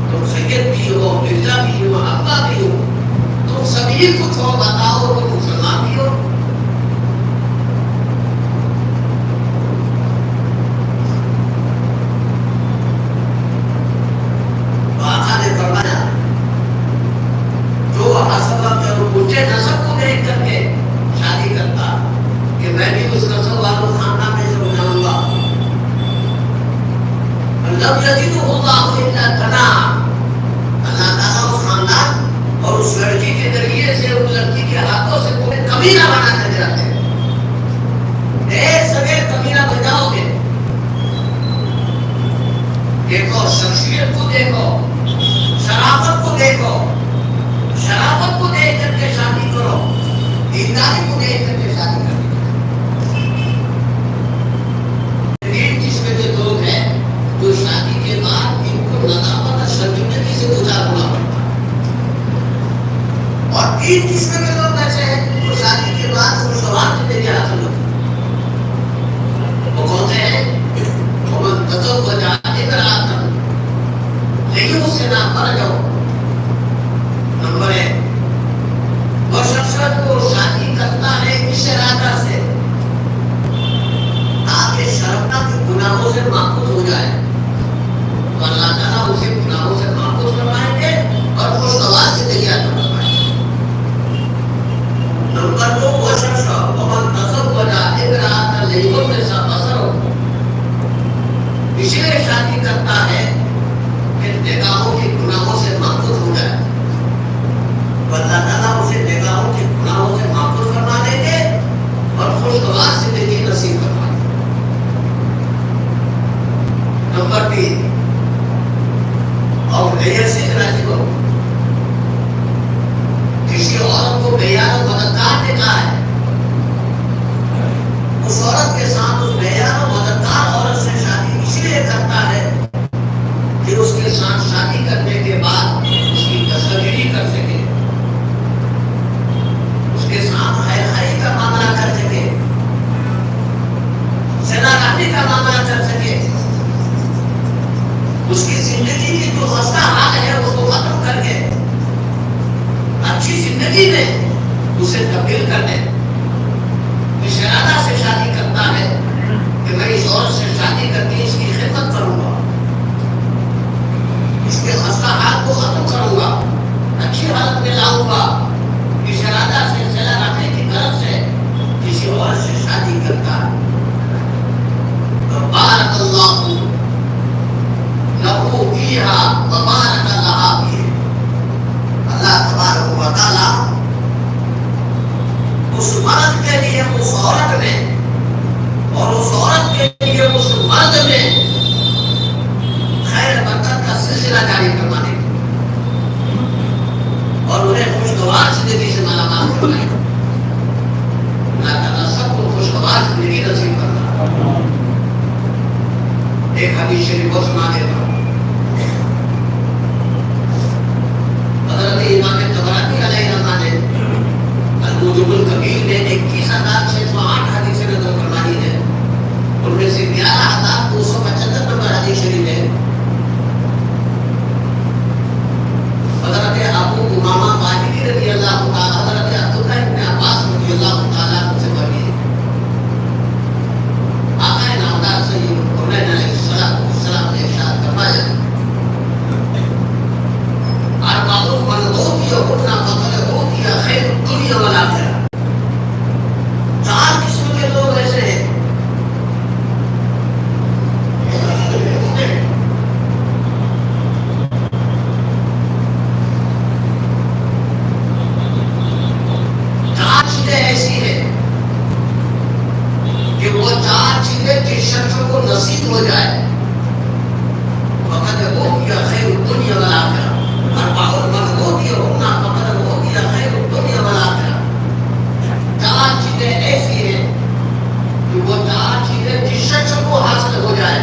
तुम सैयद भी हो, मिर्जा भी हो, अब्बा भी हो, तुम सभी कुछ हो, बताओ तुम मुसलमान भी हो। ऊंचे नस्ल को देख करके शादी करता कि मैं भी उस नस्ल वालों खानदान में से बनाऊंगा। अल्लाह ताला उस खानदान और उस लड़की के जरिए से, उस लड़की के हाथों से कोई कमीना बना कर जाते हैं। सगे कमीना बन जाओगे। देखो शख्सियत को, देखो शराफत को, देखो शराफत को देख करके शादी करो, दीनदारी को देख करके शादी करो। तीन किस्म के लोग हैं जो शादी के बाद इनको नदामत और शर्मिंदगी से गुजार होना पड़ता है। और तीन किस्म के लोग ऐसे हैं जो शादी के बाद खुशहाल जिंदगी हासिल होती है। वो कौन से हैं? लेकिन उससे ना मर जाओ। नंबर 1, वो शख्स को शादी करता है इस इरादा से ताकि शर्मनाक गुनाहों से महफूज हो जाए, तो अल्लाह ताला उसे गुनाहों से महफूज करवाएंगे और खुशगवार जिंदगी अता फरमाएंगे। नंबर 2, वो शख्स इसलिए शादी करता है कि निगाहों के गुनाहों से महफूज हो जाए, अल्लाह ताला उसे निगाहों के गुनाहों से महफूज फरमा देंगे और खुशगवार जिंदगी नसीब फरमा देंगे। नंबर 3, और गैर से राजी हो, किसी औरत को बेयार मददगार देखा है, उस औरत के साथ उस बेयार मददगार औरत से शादी इसलिए करता है कि उसके साथ शादी करने के बाद उसकी दस्तगिरी कर सके, उसके साथ खैर का मामला कर सके, ज़िनाकारी का मामला कर सके, उसकी जिंदगी की जो खस्ता हाल है उसको खत्म करके अच्छी जिंदगी में उसे तब्दील कर दे। इस इरादा से शादी करता है कि मैं इस औरत से शादी करके इसकी खिदमत करूंगा, इसके खस्ता हाल को खत्म करूंगा, अच्छी हालत में लाऊंगा। इस इरादा से सिला रखने की गरज से किसी औरत से शादी करता है तो बारकल्लाहु लहू फीहा व बारक लहा फीह। अल्लाह तबारक व तआला उस मर्द के लिए उस औरत में और उस औरत के लिए उस मर्द में खैर बरकत का सिलसिला जारी करवा देंगे और उन्हें खुशगवार जिंदगी से मालामाल करवाएंगे। अल्लाह ताला सबको खुशगवार जिंदगी नसीब करना। एक हदीस शरीफ को सुना देता हूँ। हज़रत इमाम तबरानी अलैहिर्रहमत ने अल-मुजमुल कबीर में 21,608 हदीसें नकल फरमाई है। उनमें से 11,275 नंबर हदीस शरीफ है। हज़रत अबू उमामा बाहिली रज़ियल्लाहु ताला, हज़रत अब्दुल्लाह इब्न अब्बास रज़ियल्लाहु ताला से मरवी है। आका नामदार सय्यद हुनैन अलैहिस्सलाम ने इरशाद फरमाया, अरबाउ मन ऊतिया हुन्ना फ़क़द ऊतिया खैर दुनिया वल आखिरह। 4 किस्म के लोग ऐसे हैं ऐसी है कि वो 4 चीजें जिस शख्स को नसीब हो जाए फक़द ऊतिया खैर दुनिया वल आखिरह। अरबाउ मन ऊतिया हुन्ना फ़क़द ऊतिया खैर दुनिया वल आखिरह। 4 चीजें ऐसी हैं कि वो 4 चीजें जिस शख्स को हासिल हो जाए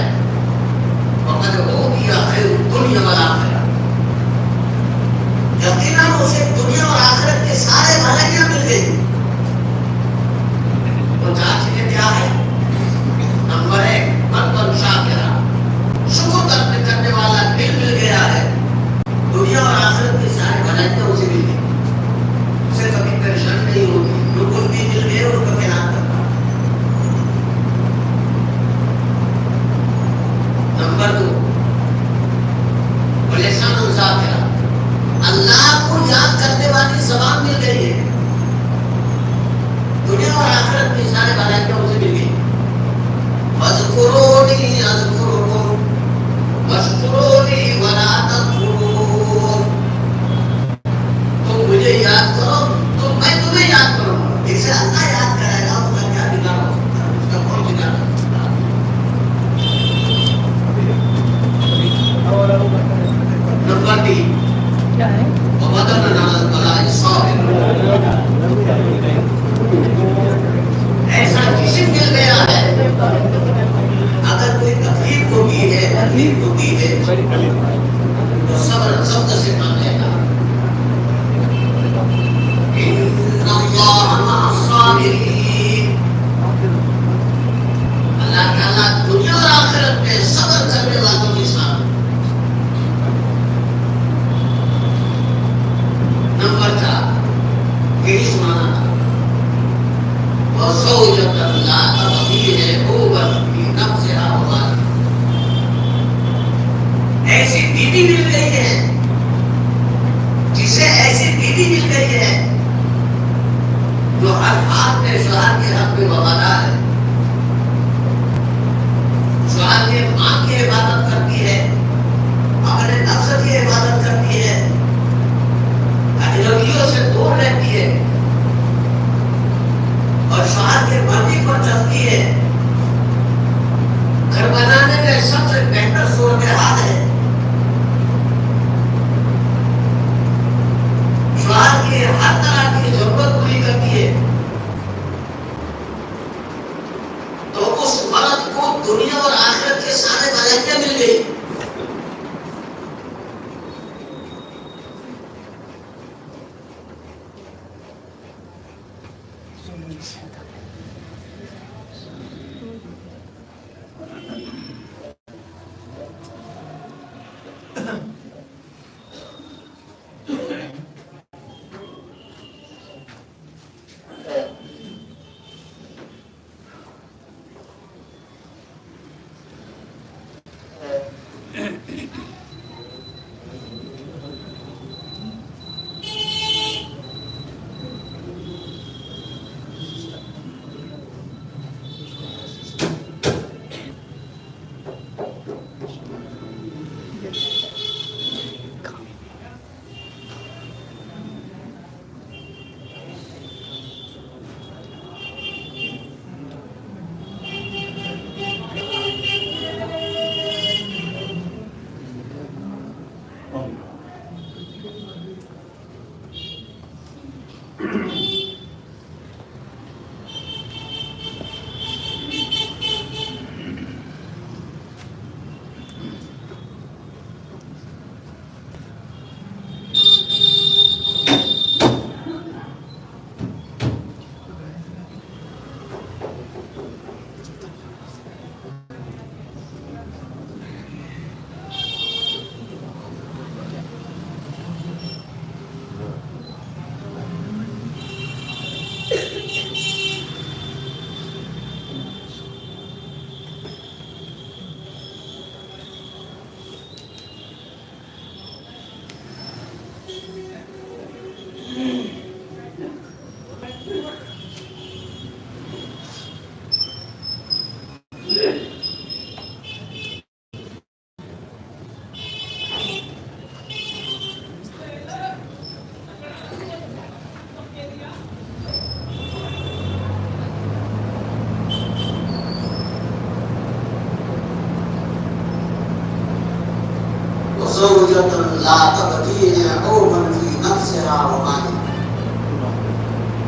फक़द ऊतिया खैर दुनिया वल आखिरह। यकीनन उसे दुनिया और आखिरत के सारे भलाइयां मिल गई। वो 4 चीजें क्या है? नंबर 1, कल्बन शाकिरा, बीवी मिल गई है जो हर हाल में शौहर के हक में वफादार है, शौहर के मां की इबादत करती है, अपने नफ्स की इबादत करती है, अजनबियों से दूर रहती है और शौहर की मर्जी पर चलती है। घर बनाने में सबसे बेहतर सूरत हाल है शौहर की हर तरह की जरूरत पूरी करती है, तो उस मर्द को दुनिया और आखिरत के सारे भलाइयां मिल गई।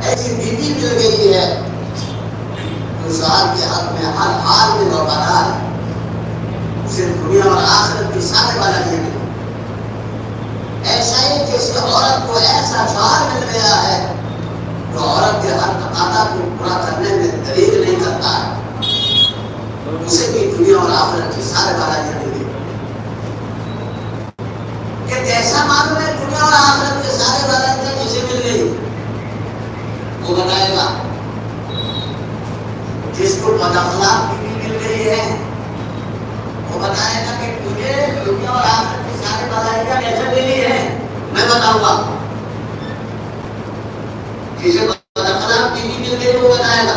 ऐसी बीवी मिल गई है जो शौहर के हक में हर हाल में वफादार है, उसे दुनिया और आखिरत की सारे भलाइयां मिली। ऐसा ही किसी औरत को ऐसा शौहर मिल गया है जो औरत के हर तकादा को पूरा करने में दलील नहीं करता है, उसे भी दुनिया और आखिरत की सारे भलाइयां मिली। कैसा मालूम है दुनिया और आखिरत के सारे भलाइयां जिसे मिल गई वो बताएगा। जिसको बदअखलाक बीवी मिल गई है वो बताएगा कि तुझे दुनिया और आखिरत की सारे भलाइयां कैसे मिली है, मैं बताऊंगा। जिसे बदअखलाक बीवी मिल गई वो बताएगा।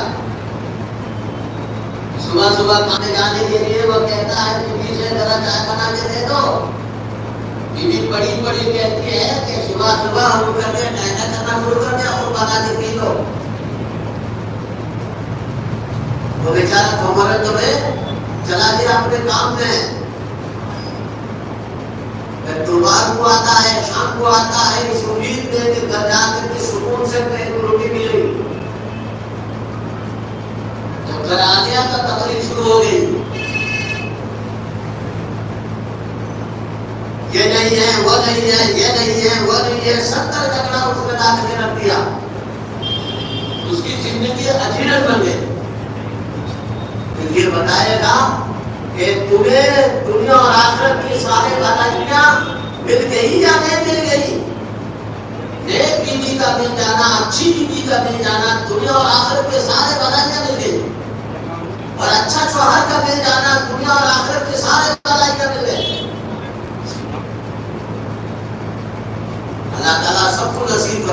सुबह सुबह खाने जाने के लिए वो कहता है बीवी से जरा चाय बना के दे दो। बीवी बड़ी बड़ी कहती है कि सुबह सुबह हम करके मेहनत करना शुरू कर दे और बना के पी लो। वो बेचारा कमर में चला गया अपने काम में। दोपहर को आता है, शाम को आता है, इस उम्मीद में कि घर जाकर के सुकून से एक रोटी मिलेगी। जब घर आ गया तो तकलीफ शुरू हो गई। ये नहीं है, वो नहीं है, ये नहीं है, वो नहीं है, 70 झगड़ा उसने डाल के रख दिया। उसकी जिंदगी अजीरन बन गई। ये बताएगा कि तुम्हें दुनिया और आखिरत की सारे भलाइयां मिल गई या नहीं मिल गई। नेक बीवी का मिल जाना, अच्छी बीवी का मिल जाना, दुनिया और आखिरत के सारे भलाइयां मिल गई। और अच्छा शौहर का मिल जाना, दुनिया और आखिरत के सारे भलाइयां मिल गए। अल्लाह ताला सबको नसीब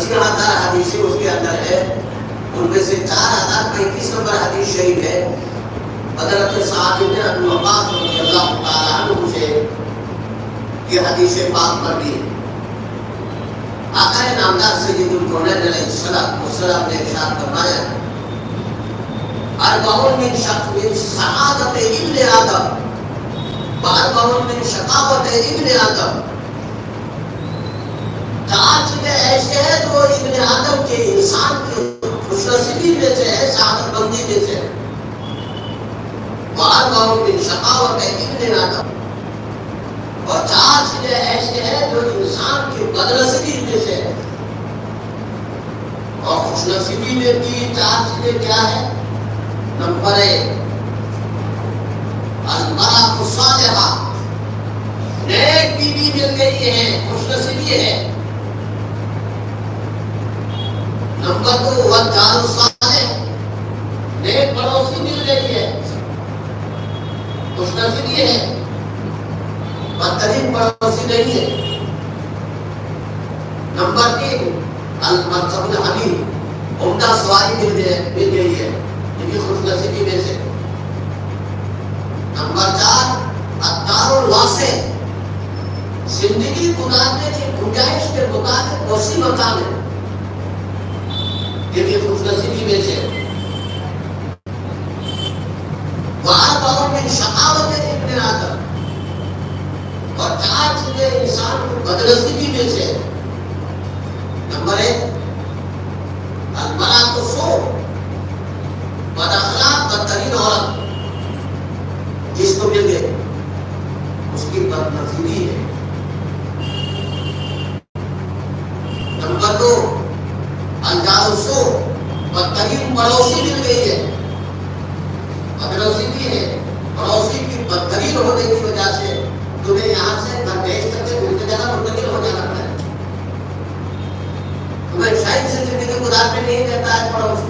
86,000 हदीसें उसके अंदर है, उनमें से 4035 नंबर हदीस शरीफ है हज़रत साद इब्न अबी वक़ास रज़ियल्लाहु ताला अन्हु से ये हदीस पाक मरवी है। आका नामदार सय्यदुल कौनैन अलैहिस्सलाम ने इरशाद फरमाया, अर्बऊन मिन सआदत इब्न आदम व अर्बऊन मिन शकावत इब्न आदम। 4 चीजें ऐसे हैं जो इब्न आदम के, इंसान के खुशनसीबी में से है, सआदतमंदी में से है। व अर्बऊन मिन शकावत इब्न आदम, और 4 चीजें ऐसे हैं जो इंसान की बदनसीबी में से है। और खुशनसीबी में की 4 चीजें क्या है? नंबर 1 अल-मरअतु सालिहा, नेक बीवी मिल गई है, खुशनसीबी है। नंबर 2 वल-जारु सालिह, नेक पड़ोसी मिल गई है, खुशनसीबी है, बदतरीन पड़ोसी नहीं है। नंबर 3 अल-मरकबुल हमीद, उम्दा सवारी मिल गई है, ये खुशनसीबी में से। नंबर 4 अत्तारुल वासे, जिंदगी गुजारने की गुंजाइश के मुताबिक वसी मकान है, ये भी खुशनसीबी में से। वअर्बऊन मिन शकावत इब्न आदम, और 4 चीजें इंसान की बदनसीबी में से। नंबर 1 अल-मरअतु सू, बदअखलाक बदतरीन औरत, जिसको मिल गए उसकी बदनसीबी है। नंबर 2 अल-जारु सू, बदतरीन पड़ोसी मिल गई है, बदनसीबी है, पड़ोसी की बदतरीन होने की वजह से तुम्हें यहाँ से घर भेज करके दूसरी जगह मुंतकिल हो जाना पड़ता है, तुम्हें शायद से जिंदगी गुजारने नहीं देता है पड़ोसी,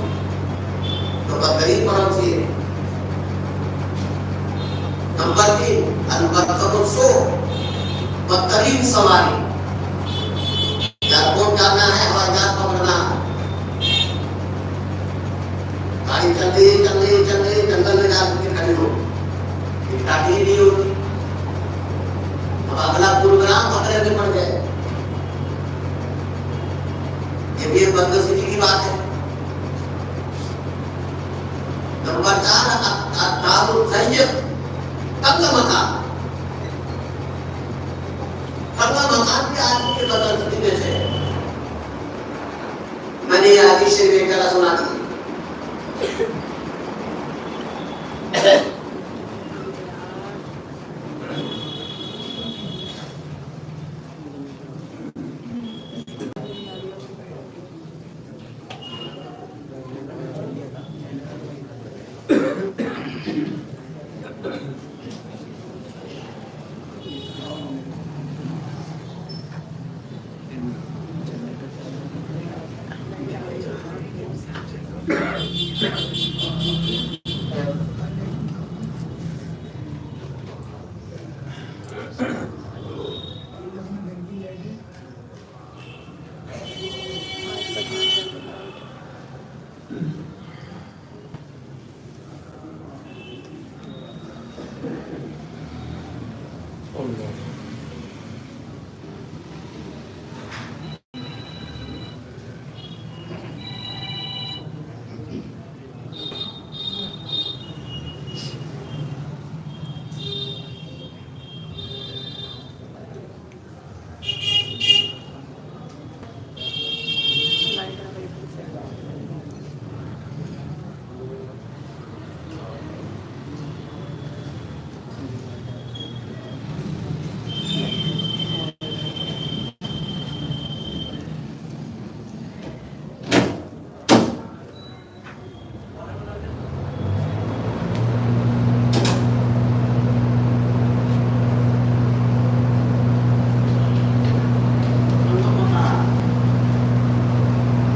तो बदतरीन पड़ोसी है। नंबर 3 अल-मरकबुल सू, बदतरीन सवारी, एयरपोर्ट जाना है, हवाई जहाज पकड़ना, गाड़ी चल रही जंगल में जाकर खड़ी हो, गाड़ी ही नहीं होती, अब अगला प्रोग्राम पकड़े में पड़ जाए, ये भी बदनसीबी की बात है। नंबर 4 अत्तारुल ज़य्यक़, तंग मकान, तंग मकान के आदमी के बदनसीबी में से। मैंने ये हदीस शरीफ एक जगह सुना थी,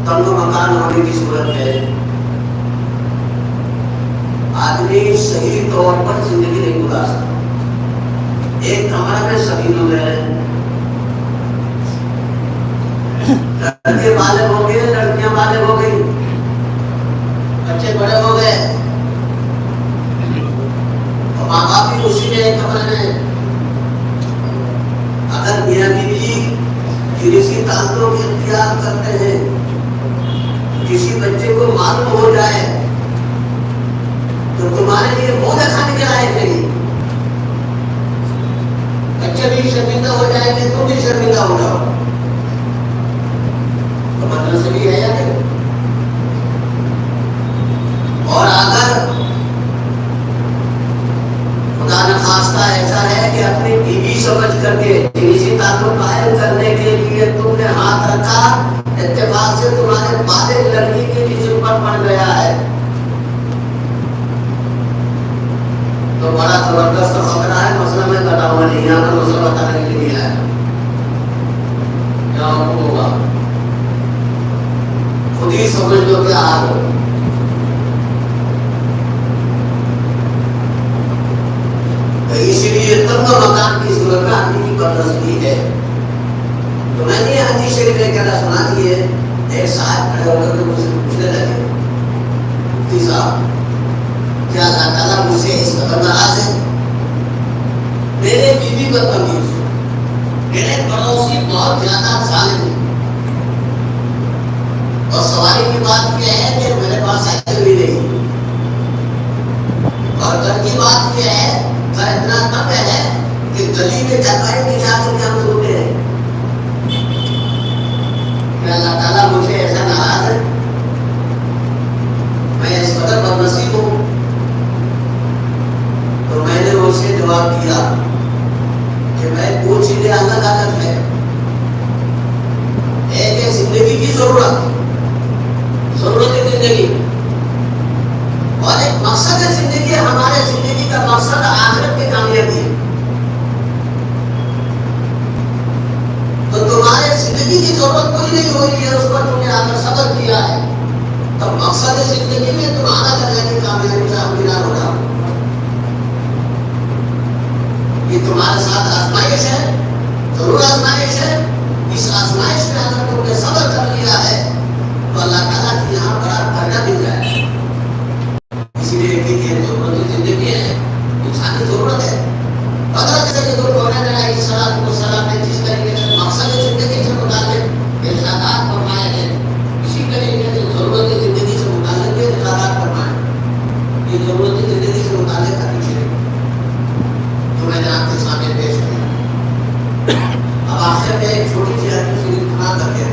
तंग मकान होने की सूरत में आदमी सही तौर पर जिंदगी नहीं गुजार सकता। एक कमरे में सभी लोग रह रहे हैं, लड़के बालग हो गए, लड़कियां बालग हो गई, बच्चे बड़े हो गए और माँ बाप भी उसी में एक कमरे में। अगर मियां बीवी किसी तांत्रों के इख्तियार करते हैं, किसी बच्चे को मालूम हो जाए तो तुम्हारे लिए मुंह दिखाने के लायक नहीं। बच्चे भी शर्मिंदा हो जाएंगे, तुम भी शर्मिंदा हो जाओ। तो मतलब सही है या नहीं? और अगर खुदा न खास्ता ऐसा है कि अपनी बीवी समझ करके किसी ताल्लुक कायम करने के लिए तुमने हाथ रखा, इत्तेफाक से तुम्हारे बालिग लड़की के जिस्म पर पड़ गया है, तो बड़ा जबरदस्त खतरा है। मसला में कटा हुआ नहीं, यहाँ पर मसला बताने के लिए है। क्या होगा खुद ही समझ लो क्या हाल हो। तो इसीलिए तब तो मकान की सूरत में आदमी की बदनसीबी है। तो मैंने ये हदीस शरीफ एक कहना सुना दिए, एक साहब खड़े होकर के मुझसे पूछने लगे, मुफ्ती साहब क्या अल्लाह ताला मुझसे इस कदर नाराज है? मेरे बीवी बदतमीज, मेरे पड़ोसी बहुत ज्यादा जालिम है, और सवारी की बात यह है कि मेरे पास साइकिल भी नहीं, और घर की बात यह है घर इतना तंग है कि गली में चरपाई में जाकर के हम सोते हैं। क्या अल्लाह ताला मुझे ऐसा नाराज है? मैं इस कदर बदनसीब हूँ? तो मैंने उसे जवाब दिया कि मैं दो चीजें अलग अलग है। एक है जिंदगी की जरूरत है जिंदगी, और एक मकसद है जिंदगी। हमारे जिंदगी का मकसद आखिरत की कामयाबी है। तो तुम्हारे जिंदगी की जरूरत कोई नहीं हो रही है, उस पर तुमने आकर सब्र किया है, तो मकसद जिंदगी में तुम्हारा दुनिया की कामयाबी से हमकिनार हो रहा। ये तुम्हारे साथ आजमाइश है, जरूर आजमाइश है। इस आजमाइश में अगर तुमने सब्र कर लिया है तो अल्लाह ताला की यहाँ बड़ा फायदा मिल जाए। इसीलिए कि ये जरूरत जिंदगी है, इंसानी जरूरत है। अगर जैसे जो कोने में आई सलात को सलाम ने जिस तरीके से मकसद जिंदगी से मुताल्लिक इरशादात फरमाए हैं, इसी तरीके से जरूरत जिंदगी से मुताल्लिक इरशादात फरमाए। ये जरूरत जिंदगी से मुताल्लिक हदीस है तो मैंने आपके सामने पेश किया। अब आखिर में एक छोटी सी हदीस शरीफ सुना करके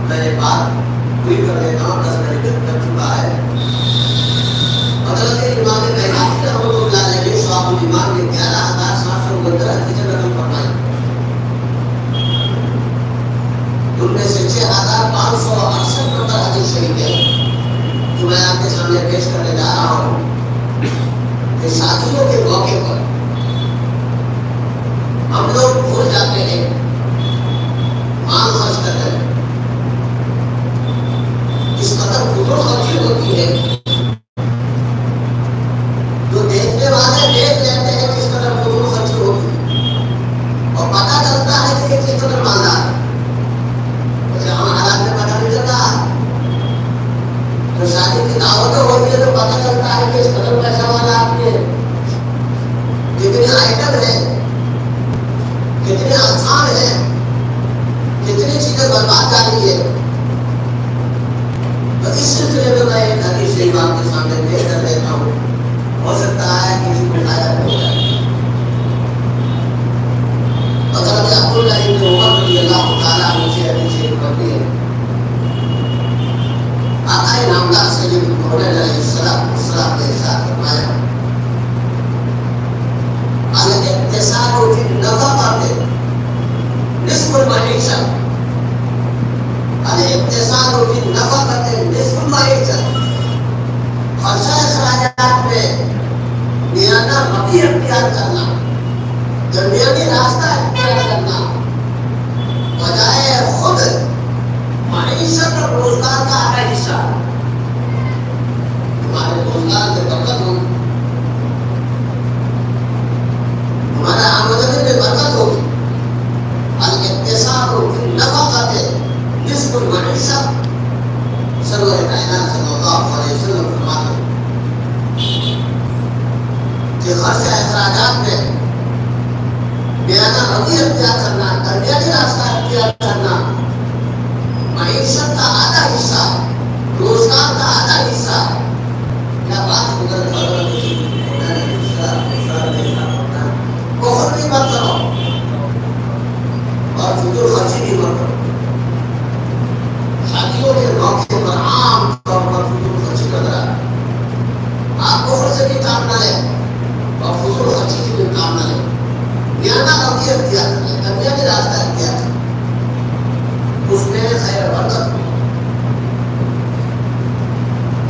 मैं ये बात पूरी कर देता हूँ। 10 मिनट लग चुका है। हज़रत इमाम बैहक़ी रहमतुल्लाह अलैहि शअबुल ईमान ने 11,769 हदीसें नकल फरमाई। उनमें से 6,568 नंबर हदीस शरीफ है जो मैं आपके सामने पेश करने जा रहा हूँ। कि शादियों के मौके पर हम लोग भूल जाते हैं माल खर्च करने में। इस कदर फुजूल खर्ची होती है, जो देखने वाले देख लेते हैं किस कदर फुजूल खर्ची होती है, और पता चलता है कि ये किस कदर मालदार है। वैसे हम हालात में पता नहीं चलता। तो शादी की दावत होती है तो पता चलता है कि इस कदर पैसा वाला आपने कितने आइटम है, कितने आसान है, कितनी चीजें बर्बाद जा रही है। तो इस सिलसिले में मैं एक हदीस शरीफ आपके सामने पेश कर देता हूँ। हो सकता है किसी को फायदा हो जाए। हज़रत अब्दुल्लाह इब्न उमर रज़ियल्लाहु ताला अन्हु से हदीस शरीफ पढ़ी है। आका नामदार सैयद कौनैन अलैहिस्सलाम ने इरशाद फरमाया, अल-इक्तिसाद फी नफ़क़त निस्फ़ुल मईशा, अल-इक्तिसाद फी नफ़क़त निस्फ़ुल मईशा। खर्चा अखराजात में नियाना रफ़ी इख्तियार करना, दरमियानी रास्ता इख्तियार करना, बजाय खुद मईशत और रोजगार का आधा हिस्सा। तुम्हारे रोजगार में बरकत होगी, तुम्हारा आमदनी में बरकत होगी। अल-इक्तिसाद फी नफ़क़त रिस्क मईशा सरवर कायनात सल्लल्लाहु अलैहि वसल्लम फरमाते कि खर्च अखराजात में बेराना रवि अख्तियार करना, दरमियानी रास्ता अख्तियार करना, मईशत का आधा हिस्सा, रोजगार का आधा हिस्सा, या बात उधर बहुत भी मत करो और फिजूल खर्ची भी मत करो। शादियों के मौके पर आम तौर पर फिजूल खर्ची लग रहा है। आप बहुत से भी काम न लें और फिजूल खर्ची से भी काम न लें। ज्ञाना रवि अख्तियार करें, दरमियानी रास्ता अख्तियार करें, उसमें खैर बरकत हो।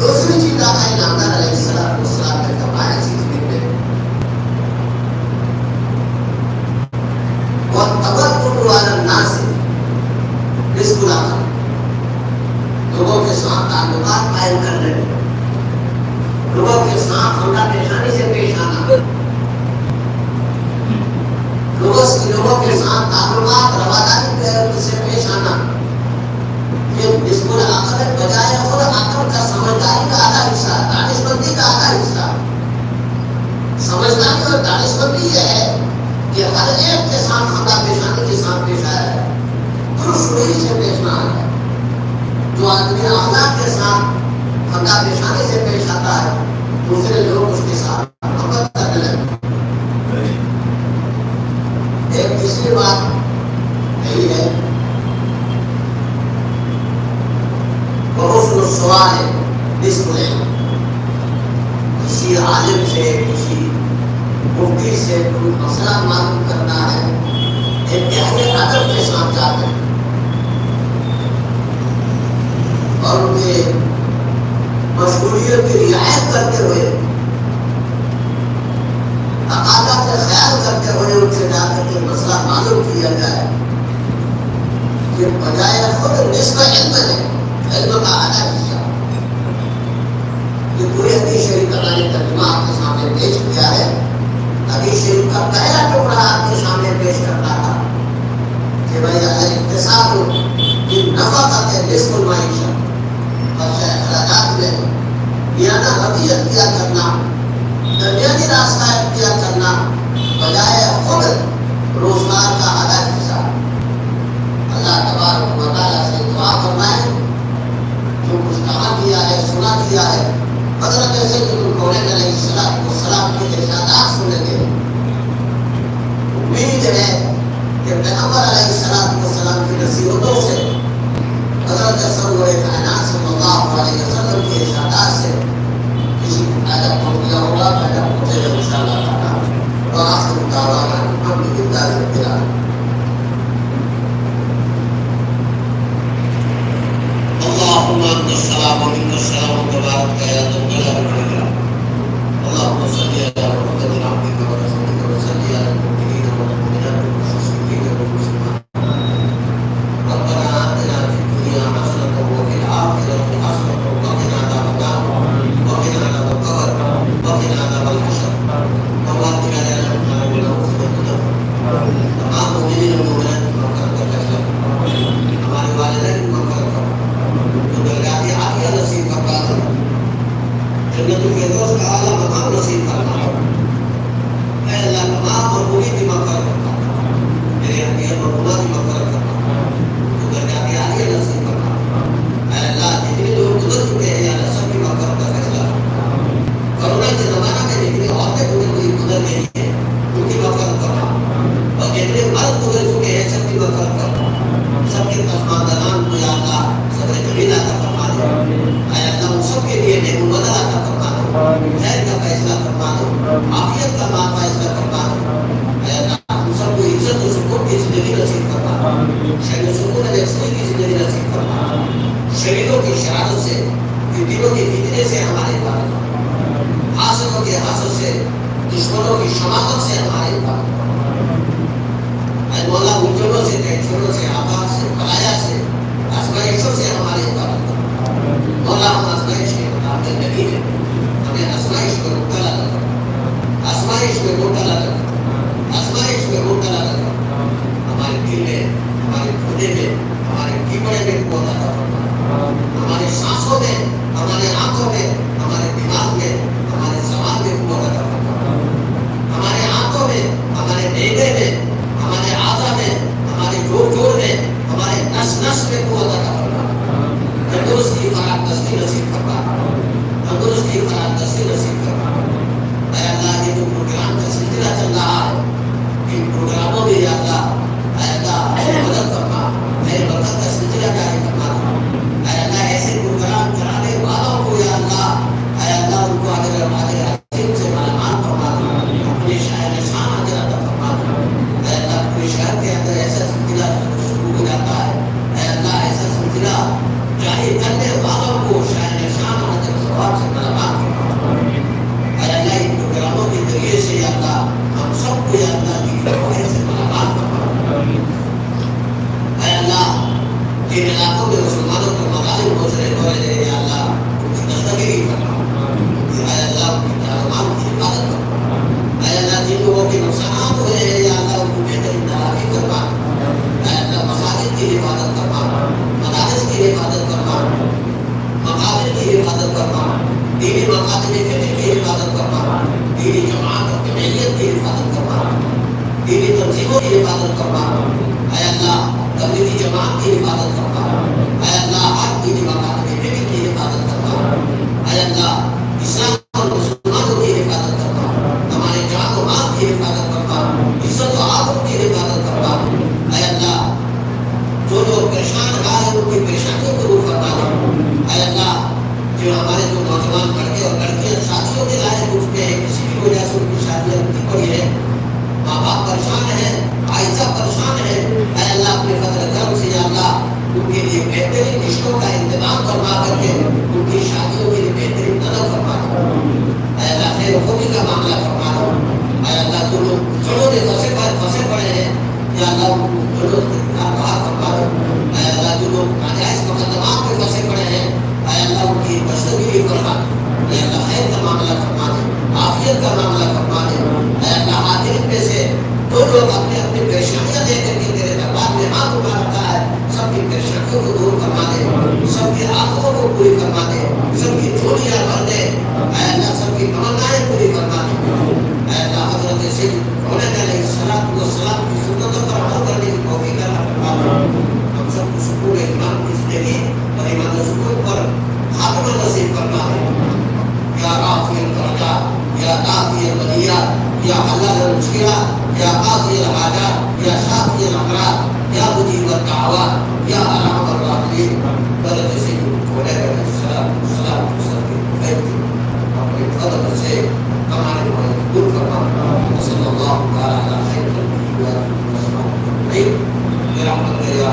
दूसरी चीज आका इनामदार अलैहिस्सलाम ने फरमाया सीखने में और तवक्कुल वाला नास रिस्क लाना, लोगों के साथ ताल्लुकात कायम करने, लोगों के साथ हमला पेशानी से पेश आना, लोगों के साथ ताल्लुकात रवादारी से पेश आना, ये बिस्कुल अकल बजाय खुद अकल का समझदारी का आधा हिस्सा, दानिशमंदी का आधा हिस्सा। समझदारी और दानिशमंदी ये है कि हर एक के साथ हमला पेशानी के साथ पेश आया है, दुरुस्त रूही से पेश ना आया। जो आदमी अखलाक के साथ हमला पेशानी से पेश आता है, दूसरे लोग उसके साथ मोहब्बत करने लगते। एक तीसरी बात यही है, बहुत सवाल है किसी आलिम से, किसी मुफ्ती से कोई मसला मालूम करना है, इंतहाई अदब के साथ जाते हैं और उनके मशगूलियत की रियायत करते हुए, अकादा का ख्याल करते हुए उनसे जाकर के मसला मालूम किया जाए। ये बजाय खुद निस्बत इल्म है, इल्म का आधा हिस्सा। ये पूरे हदीस शरीफ का मैंने तर्जुमा आपके सामने पेश किया है। हदीस शरीफ का पहला टुकड़ा आपके सामने पेश करता था कि भाई अगर इत्तिसाल की नफाकत है रिस्क मईशा और अखराजात में याना रवि अख्तियार करना, दरमियानी रास्ता अख्तियार करना, बजाय खुद रोजगार का आधा हिस्सा। अल्लाह तबारक व तआला से दुआ फरमाए, जो कुछ कहा किया है, सुना किया है, हज़रत सैयदुल कौनैन अलैहिस्सलाम के इरशादात सुनेंगे। उम्मीद है कि पैगंबर अलैहिस्सलाम की नसीहतों से, हज़रत सरवर कायनात सल्लल्लाहु अलैहि वसल्लम के इरशादात से किसी को फायदा पहुंच गया होगा, फायदा पहुंचेगा इंशाअल्लाह ताला। और आखिर दावाना अल्हम्दुलिल्लाह रब्बिल आलमीन। अल्लाहुम्मा अन्तस्सलाम व मिन्कस्सलाम तबारक या रब्बल आलमीन। अल्लाहुम्मा सल्लि अला मुहम्मदिन अब्दिका व रसूलिका व सल्लि अला मुमिनीना व मुमिनात व मुस्लिमीना व मुस्लिमात। रब्बना आतिना फिद दुनिया हसनतन व फिल आखिरति हसनतन व क़िना अज़ाबन्नार व क़िना अज़ाबल क़ब्र व क़िना अज़ाबल हश्र। अल्लाह तआला तमाम मुमिनीन व मुमिनात की मग़फ़िरत का फैसला करो। हमारे वालिदैन की मग़फ़िरत करो, जो दरगाह आलिया नसीब फरमा दो, जन्नतुल फिरदौस का आला मकाम नसीब फरमा दो। ऐ अल्लाह तमाम मक़बूलीन की मग़फ़िरत फरमा, मेरे अंबिया व गुनाह की मग़फ़िरत फरमा, जो दरगाह आलिया नसीब फरमा। ऐ अल्लाह जितने लोग गुज़र चुके हैं, या अल्लाह सबकी मग़फ़िरत का फैसला करो। कोरोना के ज़माना में जितनी औरतें गुज़र गई हैं, उनकी मग़फ़िरत फरमा, और जितने मर्द गुज़र चुके हैं, सबकी मग़फ़िरत फरमा। सबके पसमानदान को या अल्लाह सब्र जमील अता फरमा दो। ऐ अल्लाह उन सबके लिए नेक बदल अता फरमा दो, खैर का फैसला फरमा दो, आफियत का माल फैसला फरमा दो। ऐ अल्लाह उन सबको इज्जत और सुकून की ज़िंदगी नसीब फरमा दो, शैन सुकून और यकसूरी की ज़िंदगी नसीब फरमा दो। शरीरों की शरारत से, फितनों के फितने से हमारे हिफाज़त फरमा, हासिलों के हासिल से, दुश्मनों की शमाकत से हमारे हिफाज़त फरमा। ऐ मौला मुजरों से, टेंशनों से, आफत से, बलाया से, आज़माइशों से हमारे हिफाज़त करो। मौला हम आज़माइश के मुताबिक नहीं है, हमें आज़माइश में मुब्तला न करो, आज़माइश में मुब्तला न करो, आज़माइश में मुब्तला न करो। हमारे दिल में, हमारे खुदे में, हमारे कीपड़े में जिन इलाकों में मुसलमानों पर मजालिम हो रहे हैं या अल्लाह उनकी दस्तगिरी फरमा, या अल्लाह उनकी तालीमात की हिफाजत फरमा, या अल्लाह जिन लोगों के नुकसान हुए हैं या अल्लाह उनको बेहतरीन तलाफी फरमा, या अल्लाह मसाजिद की हिफाजत फरमा, मदारिस की हिफाजत फरमा, मकाबिर की हिफाजत फरमा, दीनी मकासद फिक्र की हिफाजत फरमा, दीनी जमात और जमहूरियत की हिफाजत फरमा, दीनी तंजीमों की हिफाजत फरमा, ऐ अल्लाह तबलीगी जमात की हिफाजत फरमा, ऐ अल्लाह हर दीनी मकासद फिक्र की हिफाजत फरमा, ऐ अल्लाह इस्लाम और मुसलमानों की हिफाजत फरमा, हमारे जान और माल की हिफाजत फरमा, इज्जत और आबरू की हिफाजत फरमा, ऐ अल्लाह जो लोग परेशान हैं उनकी परेशानियों को दूर फरमा दे, ऐ अल्लाह जो हमारे जो नौजवान लड़के और लड़कियां शादियों के लायक उठते हैं, किसी भी वजह से उनकी शादियां रुकी पड़ी है, माँ बाप परेशान है, आयशा परेशान है, ऐ अल्लाह अपने फजल करम से या अल्लाह उनके लिए बेहतरीन रिश्तों का इंतजाम फरमा करके उनकी शादियों के लिए बेहतरीन नजर फरमा दो, ऐ अल्लाह खैर खूबी का मामला फरमा दो, ऐ अल्लाह जो लोग जड़ों में फंसे पड़े हैं या अल्लाह उनको जड़ों से बाहर फरमा दो, ऐ अल्लाह जो लोग नाजायज मुकदमात में फंसे पड़े हैं अल्लाह उनकी बशदगी फरमा दे, अल्लाह खैर का मामला फरमा दे, आफियत का मामला फरमा दे, अल्लाह हाजिर में से जो लोग अपने अपनी परेशानियां लेकर के तेरे दरबार में हाथ उठा रखा है, सबकी परेशानियों को दूर फरमा दे, सबकी आंखों को पूरी फरमा दे, सबकी झोलियां भर दे, अल्लाह सबकी तमन्नाएं पूरी फरमा दे, अल्लाह हजरत सल्लल्लाहु अलैहि वसल्लम की सुन्नतों पर अमल करने की तौफीक अता फरमा दे, हम सबको सुकून ईमान की जिंदगी और ईमान सुकून पर खात्मा नसीब फरमा दे, या राफ़िअल दरजा, या दाफ़िअल बलिया, या हल्लाल मुश्किलात, या क़ाज़िअल हाजात, या शाफ़िअल अमराद, या मुजीबत दाअवात, या अरहमर राहिमीन, बरकत से सलाम अपने फज़ल से हमारे को दूर फरमा, सल्लल्लाहु अलैहि वसल्लम, या रहमत या